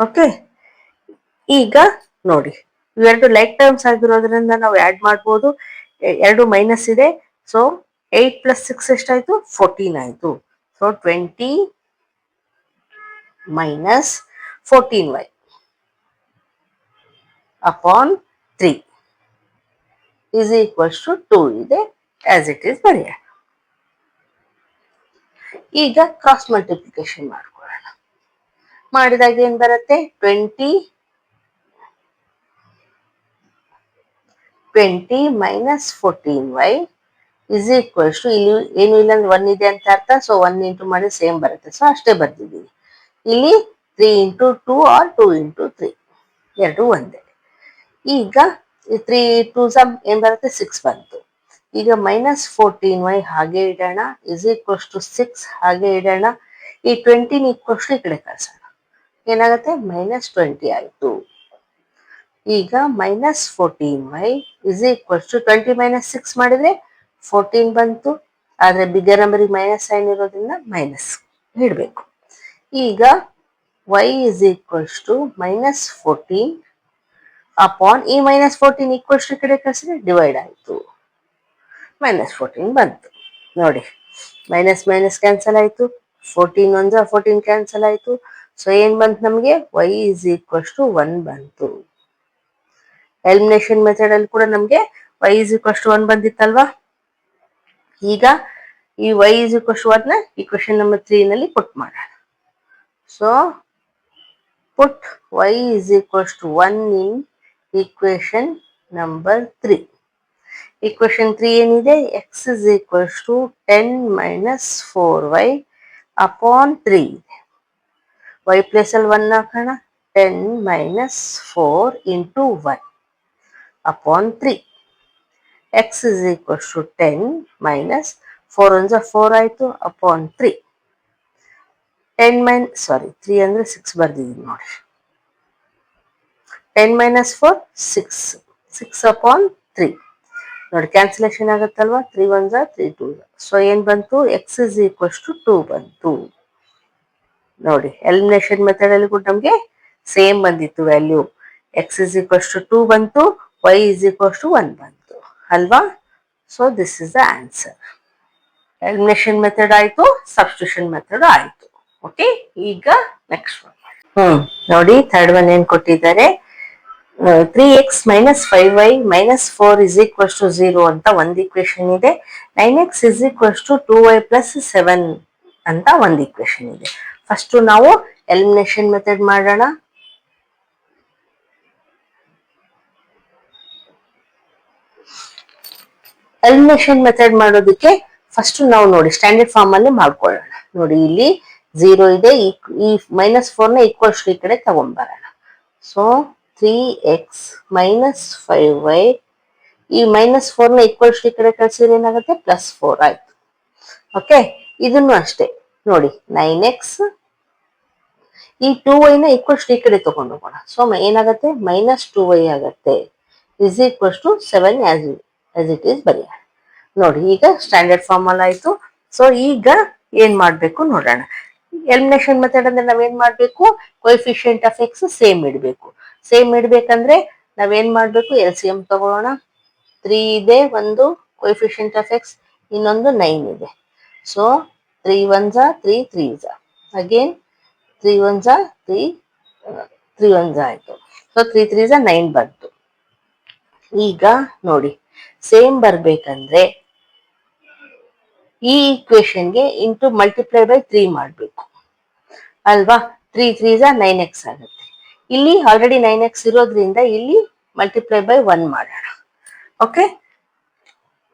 Okay, ಈಗ ನೋಡಿ, ಇವೆರಡು ಲೈಕ್ ಟರ್ಮ್ಸ್ ಆಗಿರೋದ್ರಿಂದ ನಾವು ಆಡ್ ಮಾಡ್ಬೋದು. ಎರಡು ಮೈನಸ್ ಇದೆ. ಸೊ 8 + 6 ಎಷ್ಟಾಯ್ತು? 14 ಆಯ್ತು. So 20 minus 14y upon 3 is equals to 2 ಇದೆ, ಆಸ್ ಇಟ್ ಈಸ್ ಬರೆಯೋಣ. ಈಗ ಕ್ರಾಸ್ ಮಲ್ಟಿಪ್ಲಿಕೇಶನ್ ಮಾಡ್ಕೊಳ್ಳೋಣ. ಮಾಡಿದಾಗ ಏನ್ ಬರುತ್ತೆ? 20 minus 14y is equals to, ಇಲ್ಲಿ ಏನು ಇಲ್ಲ ಅಂದ್ರೆ 1 ಇದೆ ಅಂತ ಅರ್ಥ. ಸೊ 1 ಇಂಟು ಮಾಡಿ ಸೇಮ್ ಬರುತ್ತೆ. ಸೊ ಅಷ್ಟೇ ಬರ್ತಿದ್ದೀವಿ. ಇಲ್ಲಿ 3 ಇಂಟು 2 ಆರ್ 2 ಇಂಟು 3 ಎರಡು ಒಂದೇ. ಈಗ 3 2s ಏನ್ ಬರುತ್ತೆ? 6 ಬಂತು. ಈಗ ಮೈನಸ್ 14y ಹಾಗೆ ಇಡೋಣ, ಇಸ್ ಈಕ್ವಲ್ಸ್ ಟು 6 ಹಾಗೆ ಇಡೋಣ. ಈ 20 ಈಕ್ವಲ್ಸ್ ಟು ಈ ಕಡೆ ಕಳ್ಸೋಣ. ಏನಾಗುತ್ತೆ? ಮೈನಸ್ 20 ಆಯ್ತು. ಈಗ minus 14y is equals to 20 minus 6 ಮಾಡಿದ್ರೆ 14 ಬಂತು. ಆದ್ರೆ ಬಿಗ್ಗರ್ ನಂಬರಿಗೆ ಮೈನಸ್ ಸೈನ್ ಇರೋದ್ರಿಂದ ಮೈನಸ್ ಇಡಬೇಕು. ಈಗ y is equals to minus 14 upon, ಈ ಮೈನಸ್ 14 ಈಕ್ವಲ್ಸ್ ಟು ಕಡೆ ಕಳಿಸಿದ್ರೆ ಡಿವೈಡ್ ಆಯ್ತು, ಮೈನಸ್ 14 ಬಂತು. ನೋಡಿ, ಮೈನಸ್ ಮೈನಸ್ ಕ್ಯಾನ್ಸಲ್ ಆಯ್ತು, 14 1 14 ಕ್ಯಾನ್ಸಲ್ ಆಯ್ತು. ಸೊ ಏನ್ ಬಂತು ನಮಗೆ? y ಇಸ್ ಈಕ್ವಲ್ಸ್ ಟು 1 ಬಂತು. ಎಲಿಮಿನೇಷನ್ ಮೆಥಡ್ ಅಲ್ಲಿ ಕೂಡ ನಮಗೆ y ಇಸ್ ಈಕ್ವಲ್ಸ್ ಟು 1 ಬಂದಿತ್ತಲ್ವಾ? ಈಗ ಈ y ಇಸ್ ಈಕ್ವಲ್ಸ್ ಟು 1 ನ ಈಕ್ವೇಶನ್ ನಂಬರ್ 3 ನಲ್ಲಿ ಪುಟ್ ಮಾಡೋಣ. So put y is equals to 1 in equation number 3. Equation 3 ಏನಿದೆ? x is equals to 10 minus 4y upon 3 ಇದೆ. y ಪ್ಲೇಸ್ ಅಲ್ಲಿ 1 ಹಾಕೋಣ. 10 minus 4 into 1 upon 3. x is equals to 10 minus 4 1 4 ಆಯ್ತು upon 3. 3 ಅಂದ್ರೆ 6 ಬರ್ದಿದ್ದೀನಿ ನೋಡಿ. 10 minus 4 6 6 upon 3 ನೋಡಿ, cancellation ಆಗುತ್ತಲ್ವಾ? 3 1 3 2. So ಏನ್ ಬಂತು? x ಇಸ್ ಈಕ್ವಲ್ಸ್ ಟು 2 ಬಂತು. ನೋಡಿ, ಎಲಿಮಿನೇಷನ್ ಮೆಥಡ್ ಅಲ್ಲಿ ಕೂಡ ನಮ್ಗೆ ಸೇಮ್ ಬಂದಿತ್ತು value. x is equals to 2 ಬಂತು, y ಇಸ್ ಈಕ್ವಲ್ಸ್ ಟು 1 ಬಂತು ಅಲ್ವಾ? So this is the answer. Elimination method ಆಯ್ತು, ಸಬ್ಸ್ಟಿಟ್ಯೂಷನ್ ಮೆಥಡ್ ಆಯ್ತು. ಓಕೆ, ಈಗ ನೆಕ್ಸ್ಟ್ ಒನ್. ನೋಡಿ, ಥರ್ಡ್ ಒನ್ ಏನ್ ಕೊಟ್ಟಿದ್ದಾರೆ? 3x minus 5y minus 4 is equals to 0 ಅಂತ ಒಂದು ಇಕ್ವೇಶನ್ ಇದೆ. 9x is equals to 2y plus 7 ಅಂತ ಒಂದು ಇಕ್ವೇಶನ್ ಇದೆ. ಫಸ್ಟ್ ನಾವು ಎಲಿಮಿನೇಷನ್ ಮೆಥಡ್ ಮಾಡೋಣ. ಎಲಿಮಿನೇಷನ್ ಮೆಥಡ್ ಮಾಡೋದಕ್ಕೆ ಫಸ್ಟ್ ನಾವು ನೋಡಿ ಸ್ಟ್ಯಾಂಡರ್ಡ್ ಫಾರ್ಮ್ ಅಲ್ಲಿ ಮಾಡ್ಕೊಳ್ಳೋಣ. ನೋಡಿ, ಇಲ್ಲಿ 0 ಇದೆ, ಈ ಮೈನಸ್ 4 ನ ಈಕ್ವಲ್ಸ್ ಈ ಕಡೆ ತಗೊಂಡ್ಬರೋಣ. ಸೊ 3x ಮೈನಸ್ 5y, ಈ ಮೈನಸ್ 4 ನ ಈಕ್ವಲ್ಸ್ ಈ ಕಡೆ ಕಳ್ಸಿದ್ರೆ ಏನಾಗುತ್ತೆ? ಪ್ಲಸ್ 4 ಆಯ್ತು. ಓಕೆ, ಇದನ್ನು ಅಷ್ಟೇ ನೋಡಿ, 9x, ಈ 2y ನ ಈಕ್ವಲ್ಸ್ ಈ ಕಡೆ ತಗೊಂಡು ಹೋಗೋಣ. ಸೊ ಏನಾಗುತ್ತೆ? ಮೈನಸ್ 2y ಆಗುತ್ತೆ, is equals to 7 as it is ಬರೆಯೋಣ. ನೋಡಿ, ಈಗ ಸ್ಟ್ಯಾಂಡರ್ಡ್ ಫಾರ್ಮ್ ಅಲ್ಲಿ ಆಯ್ತು. ಸೊ ಈಗ ಏನ್ ಮಾಡ್ಬೇಕು ನೋಡೋಣ. ಎಲಿಮಿನೇಷನ್ ಮೆಥಡ್ ಅಂದ್ರೆ ನಾವೇನ್ ಮಾಡ್ಬೇಕು? ಕೊಎಫಿಷಿಯಂಟ್ ಆಫ್ ಎಕ್ಸ್ ಸೇಮ್ ಇಡಬೇಕು. ಸೇಮ್ ಇಡ್ಬೇಕಂದ್ರೆ ನಾವೇನ್ ಮಾಡ್ಬೇಕು? ಎಲ್ ಸಿ ಎಂ ತಗೊಳ್ಳೋಣ. 3 ಇದೆ ಒಂದು ಕೊಎಫಿಷಿಯಂಟ್ ಆಫ್ ಎಕ್ಸ್, ಇನ್ನೊಂದು 9 ಇದೆ. So 3 1s 3 3s again 3 1s 3 3 1s ಆಯ್ತು. ಸೊ 3 3s 9 ಬಂತು. ಈಗ ನೋಡಿ, ಸೇಮ್ ಬರ್ಬೇಕಂದ್ರೆ ಈ ಈಕ್ವೇಶನ್ಗೆ ಇಂಟು ಮಲ್ಟಿಪ್ಲೈ ಬೈ 3 ಮಾಡಬೇಕು ಅಲ್ವಾ? 3 3s 9x ಆಗುತ್ತೆ. ಇಲ್ಲಿ ಆಲ್ರೆಡಿ 9x ಇರೋದ್ರಿಂದ ಇಲ್ಲಿ ಮಲ್ಟಿಪ್ಲೈ ಬೈ 1 ಮಾಡೋಣ. ಓಕೆ,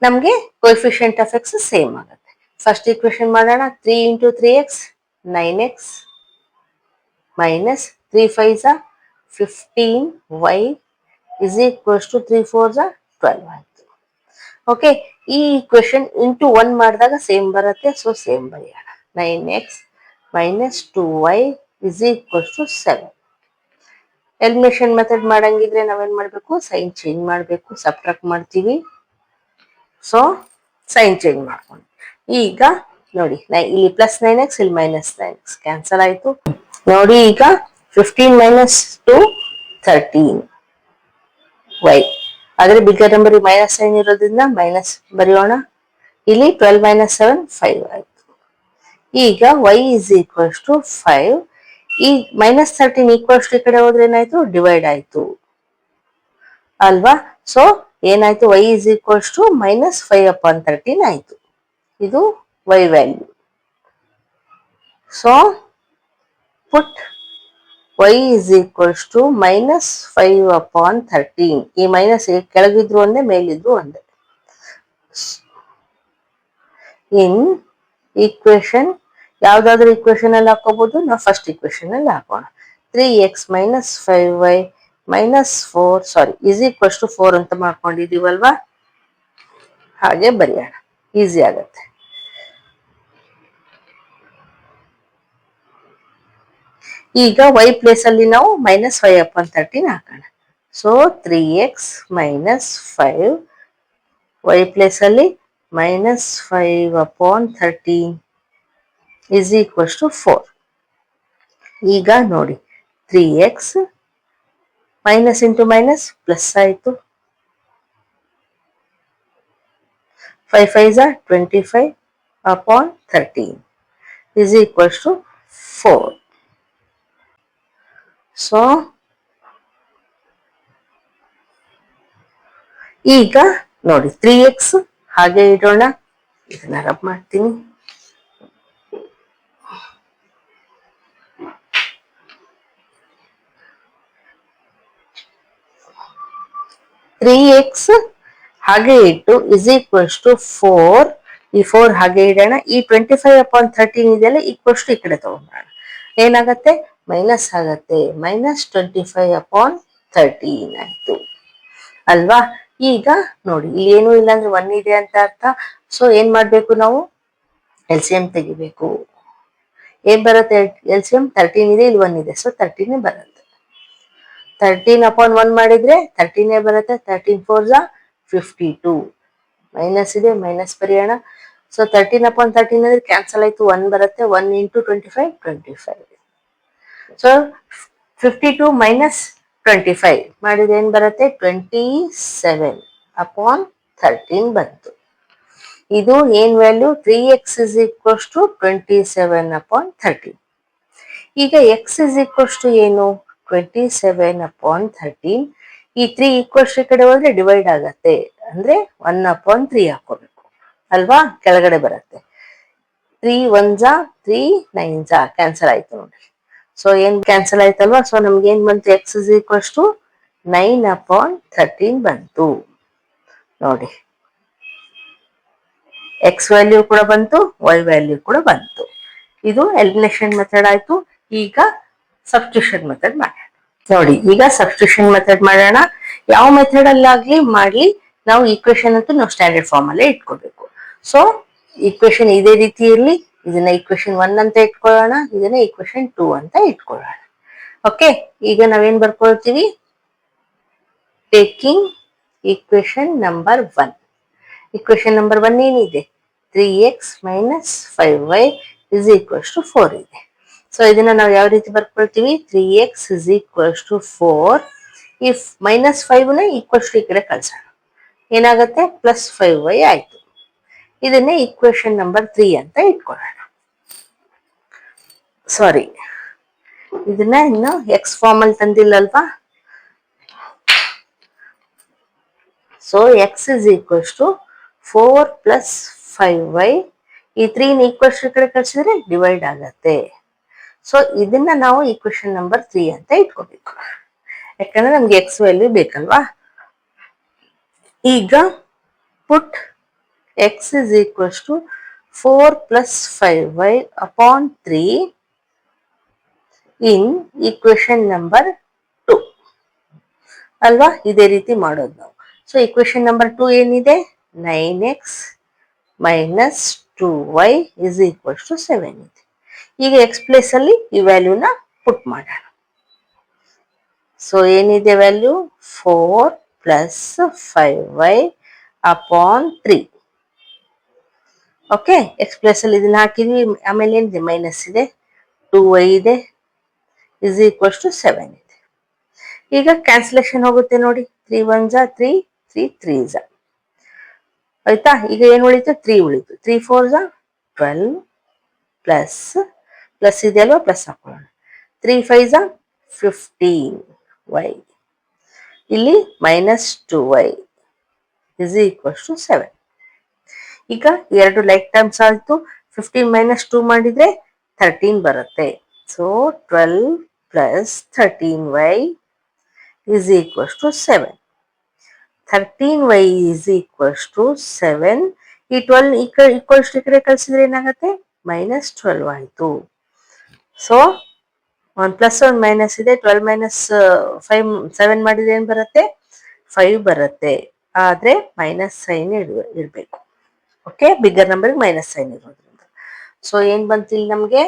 ನಮ್ಗೆ ಕೊಎಫಿಷಿಯಂಟ್ ಆಫ್ ಎಕ್ಸ್ ಸೇಮ್ ಆಗುತ್ತೆ. ಫಸ್ಟ್ ಈಕ್ವೇಶನ್ ಮಾಡೋಣ. 3 into 3x 9x minus 3 5s are 15y is equals to 3 4s are 12 ಆಯ್ತು. ಓಕೆ, ಈ ಈಕ್ವೇಶನ್ ಇಂಟು 1 ಮಾಡಿದಾಗ ಸೇಮ್ ಬರುತ್ತೆ, ಸೊ ಸೇಮ್ ಬರೆಯೋಣ. 9x minus 2y is equals to 7. Elimination method ಮಾಡಂಗಿದ್ರೆ ನಾವೇನ್ ಮಾಡಬೇಕು, ಸೈನ್ ಚೇಂಜ್ ಮಾಡಬೇಕು, ಸಬ್ಟ್ರಾಕ್ಟ್ ಮಾಡ್ತೀವಿ. ಸೊ ಸೈನ್ ಚೇಂಜ್ ಮಾಡ್ಕೊಂಡು ಈಗ ನೋಡಿ, ಇಲ್ಲಿ ಪ್ಲಸ್ 9x ಇಲ್ಲಿ ಮೈನಸ್ 9x ಕ್ಯಾನ್ಸಲ್ ಆಯ್ತು. ನೋಡಿ ಈಗ 15 ಮೈನಸ್ 2 13y, ಆದ್ರೆ ಬಿಗ್ಗರ್ ನಂಬರ್ ಮೈನಸ್ ಸೈನ್ ಇರೋದ್ರಿಂದ ಮೈನಸ್ ಬರೆಯೋಣ. ಇಲ್ಲಿ 12 ಮೈನಸ್ 7 5 ಆಯ್ತು. ಈಗ y ಇಸ್ ಈಕ್ವಲ್ಸ್ ಟು 5. ಈ ಮೈನಸ್ 13 ಈಕ್ವಲ್ಸ್ ಈ ಕಡೆ ಹೋದ್ರೆ ಏನಾಯ್ತು, ಡಿವೈಡ್ ಆಯ್ತು ಅಲ್ವಾ. ಸೊ ಏನಾಯ್ತು, y is equals to minus 5/13 ಆಯ್ತು. ಇದು y value. So put y is equals to minus 5/13. ಈ ಮೈನಸ್ ಕೆಳಗಿದ್ರು ಒಂದೇ, ಮೇಲಿದ್ರು ಒಂದೇ. ಇನ್ ಈಕ್ವೇಶನ್ ಯಾವ್ದಾದ್ರು ಈಕ್ವೇಶನ್ ಅಲ್ಲಿ ಹಾಕೋಬಹುದು, ನಾವು ಫಸ್ಟ್ ಈಕ್ವೇಶನ್ ಅಲ್ಲಿ ಹಾಕೋಣ. 3x minus 5y minus 4 is equals to 4 ಅಂತ ಮಾಡ್ಕೊಂಡಿದೀವಲ್ವಾ, ಹಾಗೆ ಬರೆಯೋಣ, ಈಸಿ ಆಗತ್ತೆ. ಈಗ y ಪ್ಲೇಸ್ ಅಲ್ಲಿ ನಾವು ಮೈನಸ್ 5/13 ಹಾಕೋಣ. So 3x minus 5, y place ಅಲ್ಲಿ ಮೈನಸ್ 5/13 ಇಸ್ ಈಕ್ವಲ್ಸ್ ಟು 4. ಈಗ ನೋಡಿ 3x minus into minus plus ಆಯ್ತು. 5 5s are 25/13 is equals to 4. So ಈಗ ನೋಡಿ 3x ಹಾಗೆ ಇಡೋಣ, ಇದನ್ನ ರಬ್ ಮಾಡ್ತೀನಿ. ಹಾಗೆ ಇಟ್ಟು ಇಸ್ ಈಕ್ವಲ್ಸ್ ಟು 4. ಈ 4 ಹಾಗೆ ಇಡೋಣ. ಈ 25/13 ಇದೆಲ್ಲ ಈಕ್ವಲ್ಸ್ ಟು ಈ ಕಡೆ ತಗೊಂಡ್ಬರೋಣ. ಏನಾಗತ್ತೆ, ಮೈನಸ್ ಆಗತ್ತೆ. ಮೈನಸ್ 25/13 ಆಯ್ತು ಅಲ್ವಾ. ಈಗ ನೋಡಿ ಇಲ್ಲಿ ಏನೂ ಇಲ್ಲ ಅಂದ್ರೆ 1 ಇದೆ ಅಂತ ಅರ್ಥ. ಸೊ ಏನ್ ಮಾಡ್ಬೇಕು, ನಾವು LCM ತೆಗಿಬೇಕು. ಏನ್ ಬರುತ್ತೆ LCM? 13 ಇದೆ, ಇಲ್ಲಿ 1 ಇದೆ, ಸೊ 13 ಬರುತ್ತೆ. 13/1 ಮಾಡಿದ್ರೆ 13 ಬರುತ್ತೆ. 13 4s are 52. ಮೈನಸ್ ಇದೆ, ಮೈನಸ್ ಬರೆಯೋಣ. ಸೊ 13/13 ಅಂದ್ರೆ ಕ್ಯಾನ್ಸಲ್ ಆಯ್ತು, 1 ಬರುತ್ತೆ. 1 ಇಂಟು 25 25. ಸೊ 52 ಮೈನಸ್ 25 ಮಾಡಿದ್ರೆ ಏನ್ ಬರುತ್ತೆ, 27/13 ಬಂತು. ಇದು ಏನ್ value, 3x is equals to 27/13. ಈಗ x ಇಸ್ ಈಕ್ವಲ್ಸ್ ಟು ಏನು, 27/13. ಈ 3 ಈಕ್ವಲ್ಸ್ ಈ ಕಡೆ ಹೋದ್ರೆ ಡಿವೈಡ್ ಆಗತ್ತೆ, ಅಂದ್ರೆ 1/3 ಹಾಕೋಬೇಕು ಅಲ್ವಾ, ಕೆಳಗಡೆ ಬರುತ್ತೆ. 3 1s are 3 9s are cancel ಆಯ್ತು ನೋಡಿ. ಸೊ ಏನ್ ಕ್ಯಾನ್ಸಲ್ ಆಯ್ತಲ್ವಾ. ಸೊ ನಮ್ಗೆ ಏನ್ ಬಂತು, x ಇಸ್ ಈಕ್ವಲ್ಸ್ ಟು 9/13 ಬಂತು ನೋಡಿ. x ವ್ಯಾಲ್ಯೂ ಕೂಡ ಬಂತು, y ವ್ಯಾಲ್ಯೂ ಕೂಡ ಬಂತು. ಇದು ಎಲಿಮಿನೇಷನ್ ಮೆಥಡ್ ಆಯ್ತು. ಈಗ ಸಬ್ಸ್ಟಿಟ್ಯೂಷನ್ ಮೆಥಡ್ ಮಾಡೋಣ. ನೋಡಿ ಈಗ ಸಬ್ಸ್ಟಿಟ್ಯೂಷನ್ ಮೆಥಡ್ ಮಾಡೋಣ. ಯಾವ ಮೆಥಡ್ ಅಲ್ಲಾಗ್ಲಿ ಮಾಡ್ಲಿ, ನಾವು ಈಕ್ವೇಶನ್ ಅಂತೂ ನಾವು ಸ್ಟ್ಯಾಂಡರ್ಡ್ ಫಾರ್ಮ್ ಅಲ್ಲೇ ಇಟ್ಕೋಬೇಕು. ಸೊ ಈಕ್ವೇಶನ್ ಇದೇ ರೀತಿ ಇರ್ಲಿ. ಇದನ್ನ ಈಕ್ವೇಶನ್ 1 ಅಂತ ಇಟ್ಕೊಳ್ಳೋಣ, ಇದನ್ನ ಈಕ್ವೇಶನ್ 2 ಅಂತ ಇಟ್ಕೊಳ್ಳೋಣ. ಓಕೆ, ಈಗ ನಾವೇನ್ ಬರ್ಕೊಳ್ತೀವಿ, taking equation number 1. Equation number 1 ಏನಿದೆ, 3x minus 5y is equals to 4 ಇದೆ. ಸೊ ಇದನ್ನ ನಾವು ಯಾವ ರೀತಿ ಬರ್ಕೊಳ್ತೀವಿ, 3x is equals to 4. If minus 5ನ ಈಕ್ವಲ್ಸ್ ಟು ಈ ಕಡೆ ಕಳ್ಸೋಣ, ಏನಾಗುತ್ತೆ, ಪ್ಲಸ್ 5y ಆಯ್ತು. ಇದನ್ನೇ ಈಕ್ವೇಶನ್ ನಂಬರ್ 3 ಅಂತ ಇಟ್ಕೊಳ್ಳೋಣ. ಸಾರಿ, ಇದನ್ನ ಇನ್ನು ಎಕ್ಸ್ ಫಾರ್ಮ್ ಅಲ್ಲಿ ತಂದಿಲ್ಲಲ್ವಾ. So x is equals to 4 plus 5y. ಈ 3 ಈಕ್ವಲ್ಸ್ ಈ ಕಡೆ ಕಳ್ಸಿದ್ರೆ ಡಿವೈಡ್ ಆಗತ್ತೆ. ಸೊ ಇದನ್ನ ನಾವು ಈಕ್ವೇಶನ್ ನಂಬರ್ 3 ಅಂತ ಇಟ್ಕೋಬೇಕು, ಯಾಕಂದ್ರೆ ನಮ್ಗೆ ಎಕ್ಸ್ ವ್ಯಾಲ್ಯೂ ಬೇಕಲ್ವಾ. ಈಗ put x is equals to 4 plus 5y upon 3 in equation number 2 ಅಲ್ವಾ? ಇದೇ ರೀತಿ ಮಾಡೋದು ನಾವು. ಸೊ ಈಕ್ವೇಶನ್ ನಂಬರ್ 2 ಏನಿದೆ? 9x minus 2y is equals to 7 ಇದೆ. ಈಗ ಎಕ್ಸ್ ಪ್ಲೇಸ್ ಅಲ್ಲಿ ಈ ವ್ಯಾಲ್ಯೂನ ಪುಟ್ ಮಾಡೋಣ. ಸೊ ಏನಿದೆ value? 4 plus 5y upon 3. Okay, X place ಅಲ್ಲಿ ಇದನ್ನ ಹಾಕಿದ್ವಿ. ಆಮೇಲೆ ಏನಿದೆ? ಮೈನಸ್ ಇದೆ, 2y ಇದೆ, ಇಸ್ ಈಕ್ವಲ್ಸ್ ಟು 7 ಇದೆ. ಈಗ ಕ್ಯಾನ್ಸಲೇಷನ್ ಹೋಗುತ್ತೆ ನೋಡಿ. 3 1 ಜಾ 3, 3 3 ಜಾ, ಆಯ್ತಾ? ಈಗ ಏನು ಉಳಿತು? 3 ಉಳಿತು. 3 4 ಜಾ 12 ಪ್ಲಸ್ ಪ್ಲಸ್ ಇದೆ ಅಲ್ವಾ? ಪ್ಲಸ್ ಹಾಕೊಳ್ಳೋಣ. 3 5 ಜಾ 15y, ಇಲ್ಲಿ minus 2y is equals to 7. ಈಗ ಎರಡು ಲೈಕ್ ಟರ್ಮ್ಸ್ ಆಯಿತು. 15 ಮೈನಸ್ 2 ಮಾಡಿದ್ರೆ 13 ಬರುತ್ತೆ. So 12 plus 13y is equals to 7. 13y is equals to 7. ಈ 12 ಈಕ್ವಲ್ಸ್ ಈ ಕಡೆ ಕಳಿಸಿದ್ರೆ ಏನಾಗುತ್ತೆ? ಮೈನಸ್ 12 ಆಯಿತು. ಸೊ 1 ಪ್ಲಸ್ 1 ಮೈನಸ್ ಇದೆ. 12 ಮೈನಸ್ 5 7 ಮಾಡಿದ್ರೆ ಏನು ಬರುತ್ತೆ? 5 ಬರುತ್ತೆ. ಆದರೆ ಮೈನಸ್ ಸೈನ್ ಇರಬೇಕು. Okay, bigger number minus sign ಇರೋದ್ರಿಂದ. ಸೊ ಏನ್ ಬಂತು ಇಲ್ಲಿ ನಮಗೆ?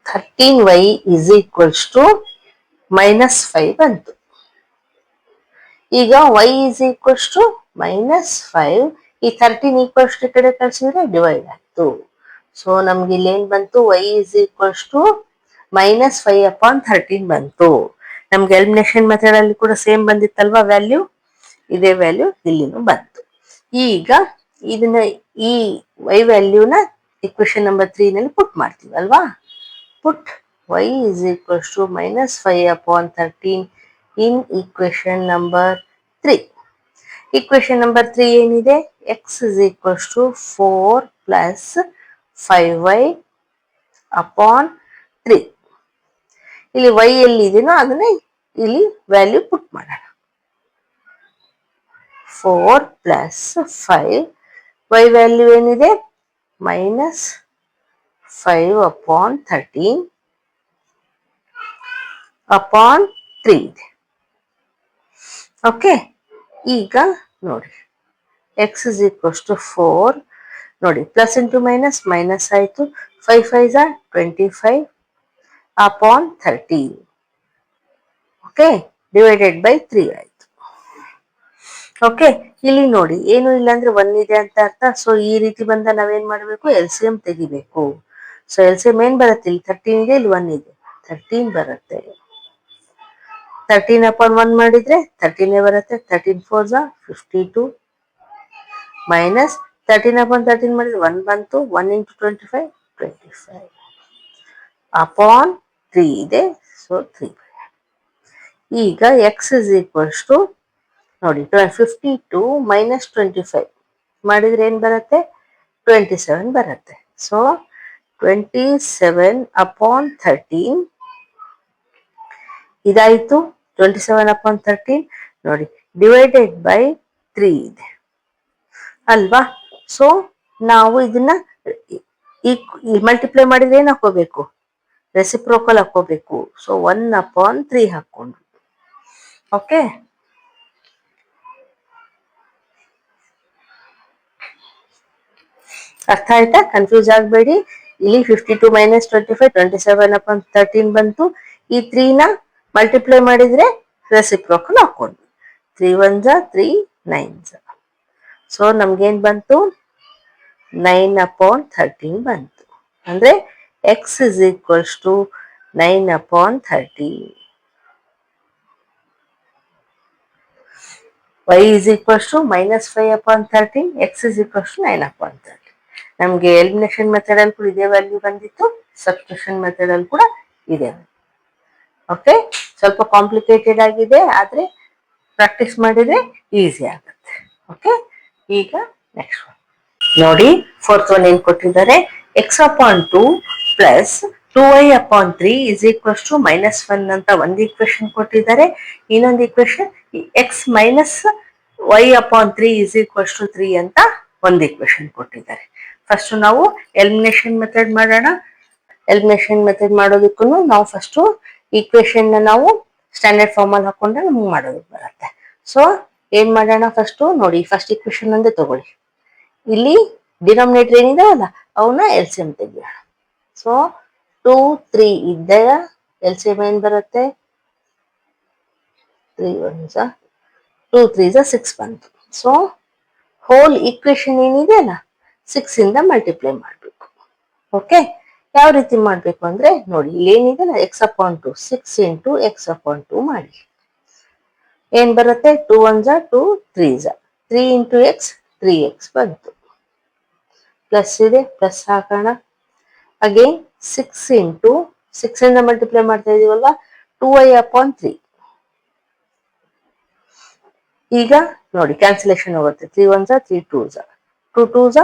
13y is equals to minus 5 ಬಂತು. ಈಗ y is equals to minus 5. ಈ 13 ಈಕ್ವಲ್ಸ್ ಈ ಕಡೆ ಕಳಿಸಿದ್ರೆ ಡಿವೈಡ್ ಆಯ್ತು. ಸೊ ನಮ್ಗೆ ಇಲ್ಲಿ ಏನ್ ಬಂತು? y is equals to minus 5 upon 13 ಬಂತು. ನಮ್ಗೆ ಎಲಿಮಿನೇಷನ್ ಮೆಥಡ್ ಅಲ್ಲಿ ಕೂಡ ಸೇಮ್ ಬಂದಿತ್ತಲ್ವಾ ವ್ಯಾಲ್ಯೂ? ಇದೇ ವ್ಯಾಲ್ಯೂ ಇಲ್ಲಿನೂ ಬಂತು. ಈಗ ಇದನ್ನ ಈ y ವ್ಯಾಲ್ಯೂನ ಇಕ್ವೇಶನ್ ನಂಬರ್ 3 ನಲ್ಲಿ ಪುಟ್ ಮಾಡ್ತೀವಿ ಅಲ್ವಾ? ಪುಟ್ y is equals to minus 5 upon 13 in equation number 3. Equation number 3 ಏನಿದೆ? x is equals to 4 plus 5y upon 3. ಇಲ್ಲಿ y ಎಲ್ಲಿ ಇದೆಯೋ ಅದನ್ನ ಇಲ್ಲಿ ವ್ಯಾಲ್ಯೂ ಪುಟ್ ಮಾಡೋಣ. 4 ಪ್ಲಸ್ 5, y ವ್ಯಾಲ್ಯೂ ಏನಿದೆ? ಮೈನಸ್ 5 ಅಪಾನ್ 13 ಅಪಾನ್ 3 ಇದೆ. ಓಕೆ, ಈಗ ನೋಡಿ x ಇಸ್ ಈಕ್ವಲ್ಸ್ ಟು 4. ನೋಡಿ, ಪ್ಲಸ್ ಇಂಟು ಮೈನಸ್ ಮೈನಸ್ ಆಯಿತು. 5 5 ಜಾ 25 ಅಪಾನ್ 13. ಓಕೆ, ಡಿವೈಡೆಡ್ ಬೈ 3 ಆಯಿತು. ಓಕೆ, ಇಲ್ಲಿ ನೋಡಿ ಏನು ಇಲ್ಲ ಅಂದ್ರೆ 1 ಇದೆ ಅಂತ ಅರ್ಥ. ಸೊ ಈ ರೀತಿ ಬಂದ ನಾವೇನ್ ಮಾಡಬೇಕು? LCM ತೆಗಿಬೇಕು. ಸೊ LCM ಏನ್ ಬರುತ್ತೆ? ಇಲ್ಲಿ 13 ಇದೆ, ಇಲ್ಲಿ 1 ಇದೆ, 13 ಬರುತ್ತೆ. 13 ಅಪಾನ್ 1 ಮಾಡಿದ್ರೆ 13 ಬರುತ್ತೆ. 13 4 ಜಾ 52 ಮೈನಸ್ 13 ಅಪಾನ್ 13 ಮಾಡಿದ್ರೆ 1 ಬಂತು. 1 ಇಂಟು 25 25 ಅಪಾನ್ 3 ಇದೆ. ಸೊ 3. ಈಗ x ಇಸ್ ಈಕ್ವಲ್ಸ್ ಟು ನೋಡಿ 52 ಮೈನಸ್ 25 ಮಾಡಿದ್ರೆ ಏನ್ ಬರುತ್ತೆ? 27 ಬರುತ್ತೆ. ಸೊ 27 ಅಪಾನ್ 13 ಇದಾಯ್ತು. 27 ಅಪಾನ್ 13 ನೋಡಿ ಡಿವೈಡೆಡ್ ಬೈ 3 ಇದೆ ಅಲ್ವಾ? ಸೊ ನಾವು ಇದನ್ನ ಮಲ್ಟಿಪ್ಲೈ ಮಾಡಿದ್ರೆ ಏನ್ ಹಾಕೋಬೇಕು? ರೆಸಿಪ್ರೋಕಲ್ ಹಾಕೋಬೇಕು. ಸೊ 1 ಅಪಾನ್ 3 ಹಾಕೊಂಡು. ಓಕೆ, ಅರ್ಥ ಆಯ್ತಾ? ಕನ್ಫ್ಯೂಸ್ ಆಗಬೇಡಿ. ಇಲ್ಲಿ 52 ಮೈನಸ್ 25 27 ಅಪಾನ್ 13 ಬಂತು. ಈ 3 ನ ಮಲ್ಟಿಪ್ಲೈ ಮಾಡಿದ್ರೆ ರೆಸಿಪ್ರೋಕಲ್ ಹಾಕೊಂಡು. 3 1 ಜಾ 3 9 ಜಾ. ಸೊ ನಮ್ಗೇನ್ ಬಂತು? 9 ಅಪಾನ್ 13 ಬಂತು. ಅಂದ್ರೆ x is equals to 9 upon 13. y is equals to minus 5 upon 13, x is equals to 9 upon 13. ನಮ್ಗೆ ಎಲಿಮಿನೇಷನ್ ಮೆಥಡ್ ಅಲ್ಲಿ ಕೂಡ ಇದೇ ವ್ಯಾಲ್ಯೂ ಬಂದಿತ್ತು, ಸಬ್ಸ್ಟಿಟ್ಯೂಷನ್ ಮೆಥಡ್ ಅಲ್ಲಿ ಕೂಡ ಇದೆ. ಓಕೆ, ಸ್ವಲ್ಪ ಕಾಂಪ್ಲಿಕೇಟೆಡ್ ಆಗಿದೆ, ಆದ್ರೆ ಪ್ರಾಕ್ಟೀಸ್ ಮಾಡಿದ್ರೆ ಈಸಿ ಆಗುತ್ತೆ. ಓಕೆ, ಈಗ ನೆಕ್ಸ್ಟ್ ಒನ್ ನೋಡಿ. 4th ಒನ್ ಏನ್ ಕೊಟ್ಟಿದ್ದಾರೆ? x upon 2 plus 2y upon 3 is equals to minus 1 ಅಂತ ಒಂದು ಈಕ್ವೇಶನ್ ಕೊಟ್ಟಿದ್ದಾರೆ. ಇನ್ನೊಂದು equation x minus y upon 3 is equals to 3 ಅಂತ ಒಂದು ಈಕ್ವೇಶನ್ ಕೊಟ್ಟಿದ್ದಾರೆ. ಫಸ್ಟ್ ನಾವು ಎಲಿಮಿನೇಷನ್ ಮೆಥಡ್ ಮಾಡೋಣ. ಎಲಿಮಿನೇಷನ್ ಮೆಥಡ್ ಮಾಡೋದಕ್ಕೂ ನಾವು ಫಸ್ಟ್ ಈಕ್ವೇಶನ್ ನಾವು ಸ್ಟ್ಯಾಂಡರ್ಡ್ ಫಾರ್ಮ್ ಅಲ್ಲಿ ಹಾಕೊಂಡ್ರೆ ನಮ್ಗೆ ಮಾಡೋದಕ್ಕೆ ಬರುತ್ತೆ. ಸೊ ಏನ್ ಮಾಡೋಣ, ಫಸ್ಟ್ ನೋಡಿ, ಫಸ್ಟ್ ಈಕ್ವೇಶನ್ ಒಂದೇ ತಗೊಳ್ಳಿ. ಇಲ್ಲಿ ಡಿನಾಮಿನೇಟರ್ ಏನಿದಾವಲ್ಲ ಅವನ್ನ ಎಲ್ ಸಿ ಎಂ ತೆಗಿಯೋಣ. ಸೊ 2 3 ಇದ್ದಾಗ ಎಲ್ ಸಿ ಎಂ ಏನ್ ಬರುತ್ತೆ, 3 1 2 3 6 ಬಂತು. ಸೊ ಹೋಲ್ ಈಕ್ವೇಶನ್ ಏನಿದೆ ಅಲ್ಲ 6 ಇಂದ ಮಲ್ಟಿಪ್ಲೈ ಮಾಡಬೇಕು. ಓಕೆ, ಯಾವ ರೀತಿ ಮಾಡಬೇಕು ಅಂದ್ರೆ ನೋಡಿ, ಇಲ್ಲಿ ಏನಿದೆ ಅಲ್ಲ X upon 2, 6 into X upon 2 ಮಾಡಿ. ಏನ್ ಬರುತ್ತೆ, 2 1 2 3 3 ಇಂಟು ಎಕ್ಸ್ 3x ಬಂತು. ಪ್ಲಸ್ ಇದೆ, ಪ್ಲಸ್ ಹಾಕೋಣ. ಅಗೇನ್ 6 ಇಂಟು 6 ಇಂದ ಮಲ್ಟಿಪ್ಲೈ ಮಾಡ್ತಾ ಇದೀವಲ್ವಾ, 2y ಅಪಾನ್ 3. ಈಗ ನೋಡಿ ಕ್ಯಾನ್ಸಲೇಷನ್ ಹೋಗುತ್ತೆ, 3 1 3 2 2 2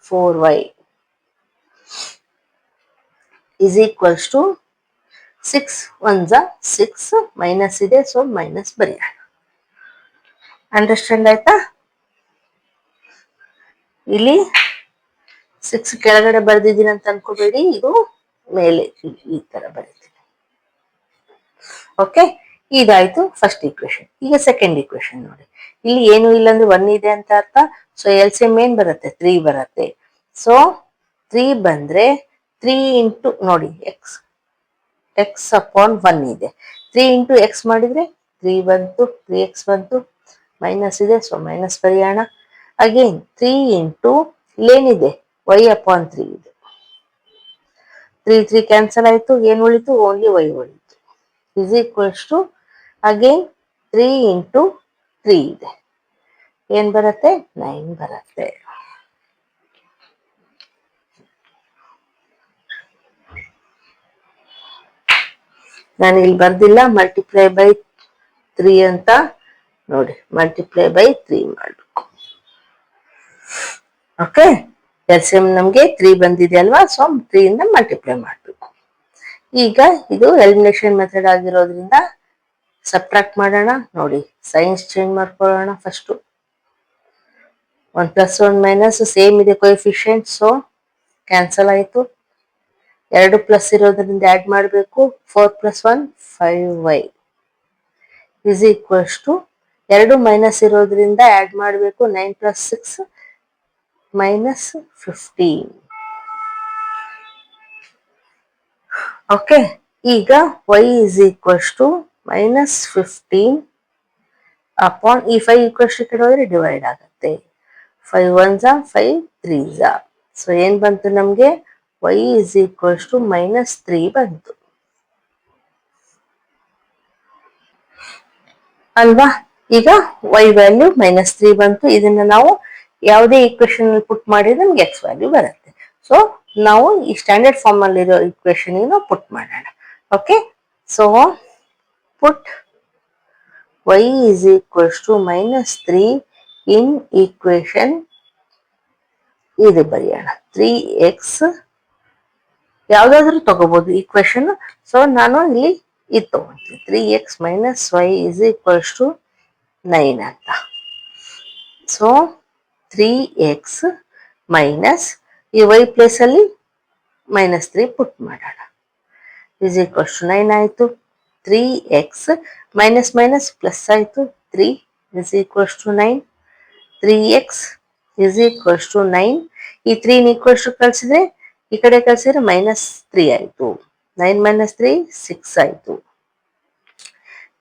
4y is equals to 6 1 6 minus ಇದೆ, ಸೊ ಮೈನಸ್ ಬರೆಯೋಣ. ಅಂಡರ್ಸ್ಟ್ಯಾಂಡ್ ಆಯ್ತಾ? ಇಲ್ಲಿ 6 ಕೆಳಗಡೆ ಬರ್ದಿದ್ದೀನಿ ಅಂತ ಅನ್ಕೋಬೇಡಿ, ಇದು ಮೇಲೆ ಈ ತರ ಬರೀತೀನಿ. ಓಕೆ, ಇದಾಯ್ತು ಫಸ್ಟ್ ಈಕ್ವೇಶನ್. ಈಗ ಸೆಕೆಂಡ್ ಈಕ್ವೇಶನ್ ನೋಡಿ, ಇಲ್ಲಿ ಏನು ಇಲ್ಲ ಅಂದ್ರೆ 1 ಇದೆ ಅಂತ ಅರ್ಥ. ಸೊ ಎಲ್ ಸಿ ಎಂ ಏನ್ ಬರುತ್ತೆ, 3 ಬರುತ್ತೆ. ಸೊ 3 ಬಂದ್ರೆ 3 ಇಂಟು ನೋಡಿ ಎಕ್ಸ್ ಎಕ್ಸ್ ಅಪಾನ್ 1 ಇದೆ, 3 ಇಂಟು ಎಕ್ಸ್ ಮಾಡಿದ್ರೆ 3 ಬಂತು, 3x ಬಂತು. ಮೈನಸ್ ಇದೆ, ಸೊ ಮೈನಸ್ ಬರೆಯೋಣ. ಅಗೇನ್ 3 ಇಂಟು ಇಲ್ಲೇನಿದೆ y ಅಪಾನ್ 3 ಇದೆ, 3 3 ಕ್ಯಾನ್ಸಲ್ ಆಯ್ತು, ಏನ್ ಉಳಿತು, ಓನ್ಲಿ y ಉಳಿತು. Is equals to again 3 into 3 ಇದೆ, ಏನ್ ಬರುತ್ತೆ, 9 ಬರುತ್ತೆ. ನಾನು ಇಲ್ಲಿ ಬರ್ದಿಲ್ಲ, ಮಲ್ಟಿಪ್ಲೈ ಬೈ 3 ಅಂತ ನೋಡಿ, ಮಲ್ಟಿಪ್ಲೈ ಬೈ 3 ಮಾಡಬೇಕು. ಓಕೆ, ಎಲ್ ಸಿ ಎಂ ನಮ್ಗೆ 3 ಬಂದಿದೆ ಅಲ್ವಾ, ಸೊ 3 ಇಂದ ಮಲ್ಟಿಪ್ಲೈ ಮಾಡಬೇಕು. ಈಗ ಇದು ಎಲಿಮಿನೇಷನ್ ಮೆಥಡ್ ಆಗಿರೋದ್ರಿಂದ ಸಬ್ಟ್ರಾಕ್ಟ್ ಮಾಡೋಣ. ನೋಡಿ ಸೈನ್ಸ್ ಚೇಂಜ್ ಮಾಡ್ಕೊಳ್ಳೋಣ. ಫಸ್ಟ್ 1 ಪ್ಲಸ್ 1 ಮೈನಸ್ ಸೇಮ್ ಇದೆ ಕೋಎಫಿಷಿಯಂಟ್, ಸೊ ಕ್ಯಾನ್ಸಲ್ ಆಯ್ತು. 2 ಪ್ಲಸ್ ಇರೋದ್ರಿಂದ ಆಡ್ ಮಾಡಬೇಕು, 4 plus 1 5y is equals to 2 minus ಇರೋದ್ರಿಂದ ಆಡ್ ಮಾಡಬೇಕು, 9 ಪ್ಲಸ್ 6 ಮೈನಸ್ 15. ಓಕೆ, ಈಗ y is equals to minus 15 upon ಈ 5 ಈಕ್ವಲ್ಸ್ ಈ ಕಡೆ ಹೋದ್ರೆ ಡಿವೈಡ್ ಆಗುತ್ತೆ. 5 1 5 3 ಸೊ ಏನ್ ಬಂತು ನಮ್ಗೆ, y is equals to minus 3 ಬಂತು ಅಲ್ವಾ. ಈಗ y ವ್ಯಾಲ್ಯೂ ಮೈನಸ್ 3 ಬಂತು. ಇದನ್ನ ನಾವು ಯಾವುದೇ ಈಕ್ವೇಶನ್ ಅಲ್ಲಿ ಪುಟ್ ಮಾಡಿದ್ರೆ ನಮ್ಗೆ ಎಕ್ಸ್ ವ್ಯಾಲ್ಯೂ ಬರುತ್ತೆ. ಸೊ ನಾವು ಈ ಸ್ಟ್ಯಾಂಡರ್ಡ್ ಫಾರ್ಮ್ ಅಲ್ಲಿರೋ ಈಕ್ವೇಶನ್ ನಾವು ಪುಟ್ ಮಾಡೋಣ. Okay, so put y is equals to minus 3 in equation ಇದು ಬರೆಯೋಣ, 3x ಯಾವ್ದಾದ್ರು ತಗೋಬಹುದು ಈಕ್ವೇಶನ್. ಸೊ ನಾನು ಇಲ್ಲಿ ಇದು ತಗೊಂತೀನಿ, 3x minus y is equals to 9 ಅಂತ. ಸೊ 3x ಮೈನಸ್ ಈ y ಪ್ಲೇಸ್ ಅಲ್ಲಿ ಮೈನಸ್ 3 ಪುಟ್ ಮಾಡೋಣ, is equals to 9 ಆಯ್ತು. 3x ಮೈನಸ್ ಮೈನಸ್ ಪ್ಲಸ್ ಆಯ್ತು, 3 is equals to 9. 3x is equals to 9. ಈ 3 ಈಕ್ವಲ್ಸ್ ಟು ಕಳಿಸಿದ್ರೆ ಈ ಕಡೆ ಕಳಿಸಿದ್ರೆ ಮೈನಸ್ 3 ಆಯ್ತು. 9 ಮೈನಸ್ 3 6 ಆಯ್ತು.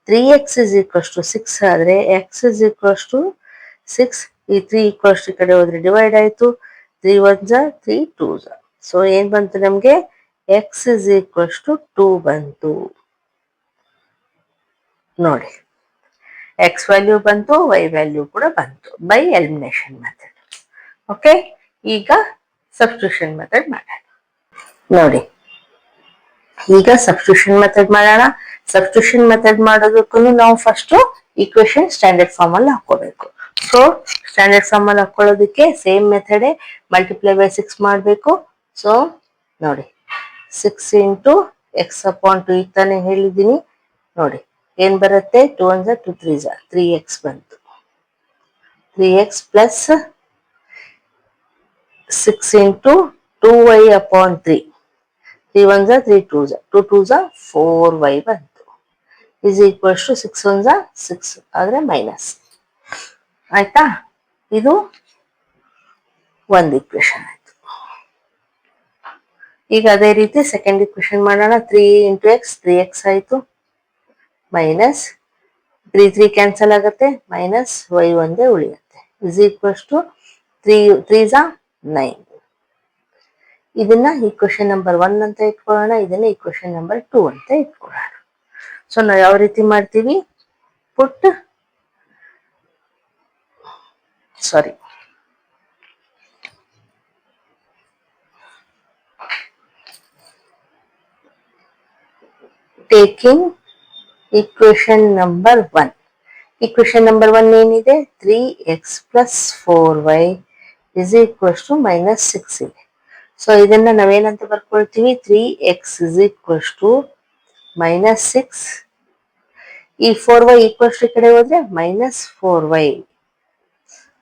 3x is equals to 6 ಆದ್ರೆ x is equals to 6. ಈ 3 ಈಕ್ವಲ್ಸ್ ಈ ಕಡೆ ಹೋದ್ರೆ ಡಿವೈಡ್ ಆಯ್ತು. 3 1 3 2 ಸೊ ಏನ್ ಬಂತು ನಮ್ಗೆ, x is equals to 2 ಬಂತು. ನೋಡಿ ಎಕ್ಸ್ ವ್ಯಾಲ್ಯೂ ಬಂತು, y ವ್ಯಾಲ್ಯೂ ಕೂಡ ಬಂತು ಬೈ ಎಲಿಮಿನೇಷನ್ ಮೆಥಡ್. ಓಕೆ, ಈಗ ಸಬ್ಸ್ಟಿಟ್ಯೂಷನ್ ಮೆಥಡ್ ಮಾಡೋಣ. ನೋಡಿ ಈಗ ಸಬ್ಸ್ಟಿಟ್ಯೂಷನ್ ಮೆಥಡ್ ಮಾಡೋಣ. ಸಬ್ಸ್ಟಿಟ್ಯೂಷನ್ ಮೆಥಡ್ ಮಾಡೋದಕ್ಕೂ ನಾವು ಫಸ್ಟ್ ಈಕ್ವೇಶನ್ ಸ್ಟ್ಯಾಂಡರ್ಡ್ ಫಾರ್ಮ್ ಅಲ್ಲಿ ಹಾಕೋಬೇಕು. ಸೊ ಸ್ಟ್ಯಾಂಡರ್ಡ್ ಫಾರ್ಮ್ ಅಲ್ಲಿ ಹಾಕೊಳ್ಳೋದಕ್ಕೆ ಸೇಮ್ ಮೆಥಡ್, ಮಲ್ಟಿಪ್ಲೈ ಬೈ 6 ಮಾಡಬೇಕು. ಸೊ ನೋಡಿ 6 ಇಂಟು ಎಕ್ಸ್ ಅಪಾನ್ 2 ಈಗ ತಾನೇ ಹೇಳಿದ್ದೀನಿ. ನೋಡಿ ಏನ್ ಬರುತ್ತೆ, 2 1 2 3 3x ಬಂತು. 3x plus 6 into 2y upon 3. 3 ones are 3 twos. 2 twos are 4y ಬಂತು. is equals to 6 ones are 6 ಆದರೆ ಮೈನಸ್. ಆಯ್ತಾ? ಇದು ಒಂದು ಇಕ್ವೇಶನ್ ಆಯ್ತು. ಈಗ ಅದೇ ರೀತಿ ಸೆಕೆಂಡ್ ಇಕ್ವೇಶನ್ ಮಾಡೋಣ. 3 ಇಂಟು ಎಕ್ಸ್ 3x ಆಯಿತು, ಮೈನಸ್ 3 3 ಕ್ಯಾನ್ಸಲ್ ಆಗುತ್ತೆ, ಮೈನಸ್ y ಒಂದೇ ಉಳಿಯುತ್ತೆ. Is equals to 3 3 9. ಇದನ್ನ ಈಕ್ವೇಶನ್ ನಂಬರ್ 1 ಅಂತ ಇಟ್ಕೊಳ್ಳೋಣ, ಇದನ್ನ ಈಕ್ವೇಶನ್ ನಂಬರ್ 2 ಅಂತ ಇಟ್ಕೊಳ್ಳೋಣ. ಸೊ ನಾವು ಯಾವ ರೀತಿ ಮಾಡ್ತೀವಿ? ಪುಟ್ ಸಾರಿ taking equation number 1. Equation number 1 ಏನಿದೆ? 3x plus 4y is equals to minus 6 ಇದೆ. ಸೊ ಇದನ್ನ ನಾವೇನಂತ ಬರ್ಕೊಳ್ತೀವಿ? 3x is equals to minus 6. ಈ 4y equals to ಕಡೆ ಹೋದ್ರೆ minus 4y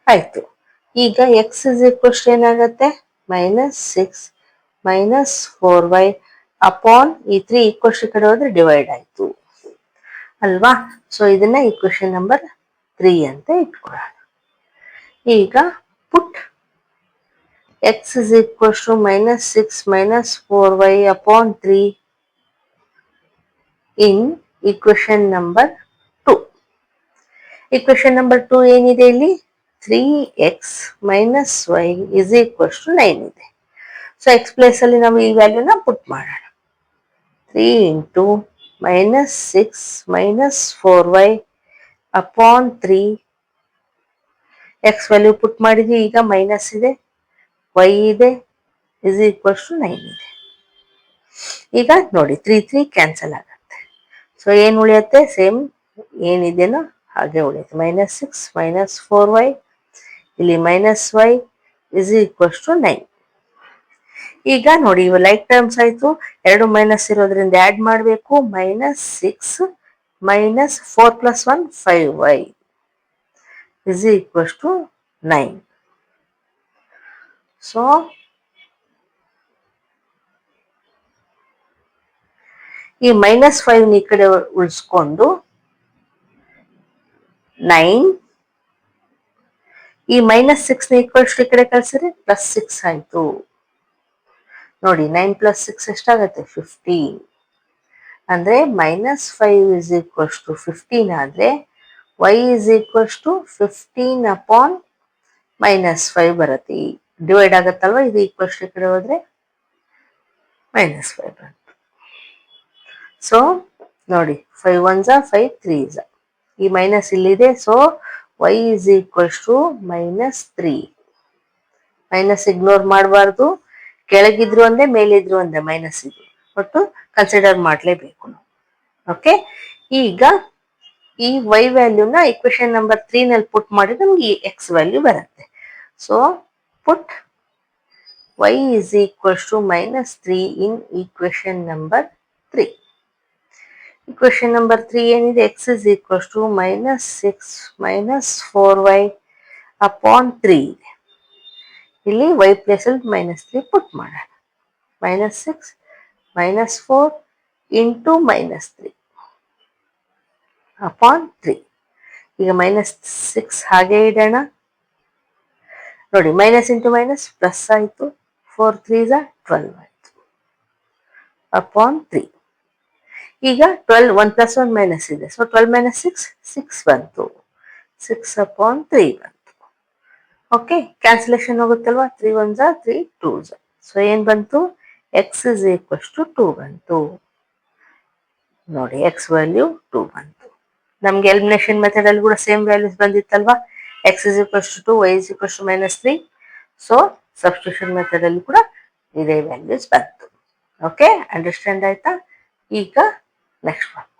ಆಯ್ತು. ಈಗ x is equals to ಏನಾಗತ್ತೆ? minus 6 minus 4y ಅಪಾನ್ ಈ 3 equals to ಕಡೆ ಹೋದ್ರೆ ಡಿವೈಡ್ ಆಯ್ತು ಅಲ್ವಾ? ಸೊ ಇದನ್ನ ಈಕ್ವೇಶನ್ ನಂಬರ್ 3 ಅಂತ ಇಟ್ಕೊಳ್ಳೋಣ. ಈಗ put x is equals to minus 6 minus 4y upon 3 in equation number 2. Equation number 2 ಏನಿದೆ ಇಲ್ಲಿ? 3x minus y is equals to 9 ಇದೆ. ಸೊ ಎಕ್ಸ್ ಪ್ಲೇಸ್ ಅಲ್ಲಿ ನಾವು ಈ ವ್ಯಾಲ್ಯೂನ ಪುಟ್ ಮಾಡೋಣ. 3 into minus 6 minus 4y upon 3 x value put ಮಾಡಿದ್ವಿ. ಈಗ minus ಇದೆ, y ಇದೆ, is equals to 9 ಇದೆ. ಈಗ ನೋಡಿ 3 3 ಕ್ಯಾನ್ಸಲ್ ಆಗುತ್ತೆ. ಸೊ ಏನು ಉಳಿಯುತ್ತೆ? ಸೇಮ್ ಏನಿದೆನೋ ಹಾಗೆ ಉಳಿಯುತ್ತೆ. ಮೈನಸ್ 6 ಮೈನಸ್ 4y ಇಲ್ಲಿ minus y is equals to 9. ಈಗ ನೋಡಿ ಇವು ಲೈಕ್ ಟರ್ಮ್ಸ್ ಆಯ್ತು, ಎರಡು ಮೈನಸ್ ಇರೋದ್ರಿಂದ ಆಡ್ ಮಾಡಬೇಕು. Minus 6 minus 4 plus 1 5y is equals to 9. So ಈ ಮೈನಸ್ 5 ಈ ಕಡೆ ಉಳಿಸ್ಕೊಂಡು 9, ಈ ಮೈನಸ್ 6 ಈಕ್ವಲ್ಸ್ ಈ ಕಡೆ ಕಳ್ಸಿದ್ರೆ ಪ್ಲಸ್ 6 ಆಯ್ತು. ನೋಡಿ 9 ಪ್ಲಸ್ 6 ಎಷ್ಟಾಗತ್ತೆ? 15. ಅಂದ್ರೆ ಮೈನಸ್ 5 ಇಸ್ ಈಕ್ವಲ್ಸ್ ಟು 15 ಆದ್ರೆ y is equals to 15 upon minus 5 ಬರುತ್ತೆ. ಡಿವೈಡ್ ಆಗತ್ತಲ್ವಾ, ಇದು ಈಕ್ವಲ್ಸ್ ಈ ಕಡೆ ಹೋದ್ರೆ ಮೈನಸ್ 5 ಬರುತ್ತೆ. ಸೊ ನೋಡಿ 5 1s 5 3s, ಈ ಮೈನಸ್ ಇಲ್ಲಿದೆ. So y is equals to minus 3. Minus ignore ಮಾಡಬಾರ್ದು, ಕೆಳಗಿದ್ರು ಒಂದೇ ಮೇಲಿದ್ರು ಒಂದೇ ಮೈನಸ್ ಇದು, ಒಟ್ಟು ಕನ್ಸಿಡರ್ ಮಾಡಲೇಬೇಕು ನಾವು. ಓಕೆ, ಈಗ ಈ y ವ್ಯಾಲ್ಯೂನ ಇಕ್ವೇಶನ್ ನಂಬರ್ 3 ನಲ್ಲಿ ಪುಟ್ ಮಾಡಿ ನಮ್ಗೆ ಈ x ವ್ಯಾಲ್ಯೂ ಬರುತ್ತೆ. So put y is equals to minus 3 in equation number 3. Equation number 3 ಏನಿದೆ? x is equals to minus 6 minus 4y upon 3 ಇದೆ. ಇಲ್ಲಿ y ಪ್ಲೇಸ್ ಅಲ್ಲಿ ಮೈನಸ್ 3 ಪುಟ್ ಮಾಡೋಣ. Minus 6 minus 4 into minus 3 upon 3. ಈಗ minus 6 ಹಾಗೆ ಇಡೋಣ. ನೋಡಿ ಮೈನಸ್ ಇಂಟು ಮೈನಸ್ ಪ್ಲಸ್ ಆಯಿತು. 4 3s 12 ಆಯಿತು ಅಪಾನ್ 3. ಈಗ 12 1 ಪ್ಲಸ್ 1 ಮೈನಸ್ ಇದೆ. ಸೊ 12 ಮೈನಸ್ 6 6 ಬಂತು. 6 ಅಪಾನ್ 3 ಬಂತು. Okay, cancellation ಹೋಗುತ್ತಲ್ವಾ? 3 1s 3 2s. So ಏನ್ ಬಂತು? x ಇಸ್ ಈಕ್ವಲ್ಸ್ ಟು 2 ಬಂತು. ನೋಡಿ x ವ್ಯಾಲ್ಯೂ 2 ಬಂತು. ನಮ್ಗೆ ಎಲಿಮಿನೇಷನ್ ಮೆಥಡ್ ಅಲ್ಲಿ ಕೂಡ ಸೇಮ್ ವ್ಯಾಲ್ಯೂಸ್ ಬಂದಿತ್ತಲ್ವಾ? x is equals to 2, y is equals to minus 3. So substitution method ಅಲ್ಲಿ ಕೂಡ ಇದೇ ವ್ಯಾಲ್ಯೂಸ್ ಬಂತು. ಓಕೆ, ಅಂಡರ್ಸ್ಟ್ಯಾಂಡ್ ಆಯ್ತಾ? ಈಗ ನೆಕ್ಸ್ಟ್ ಒನ್.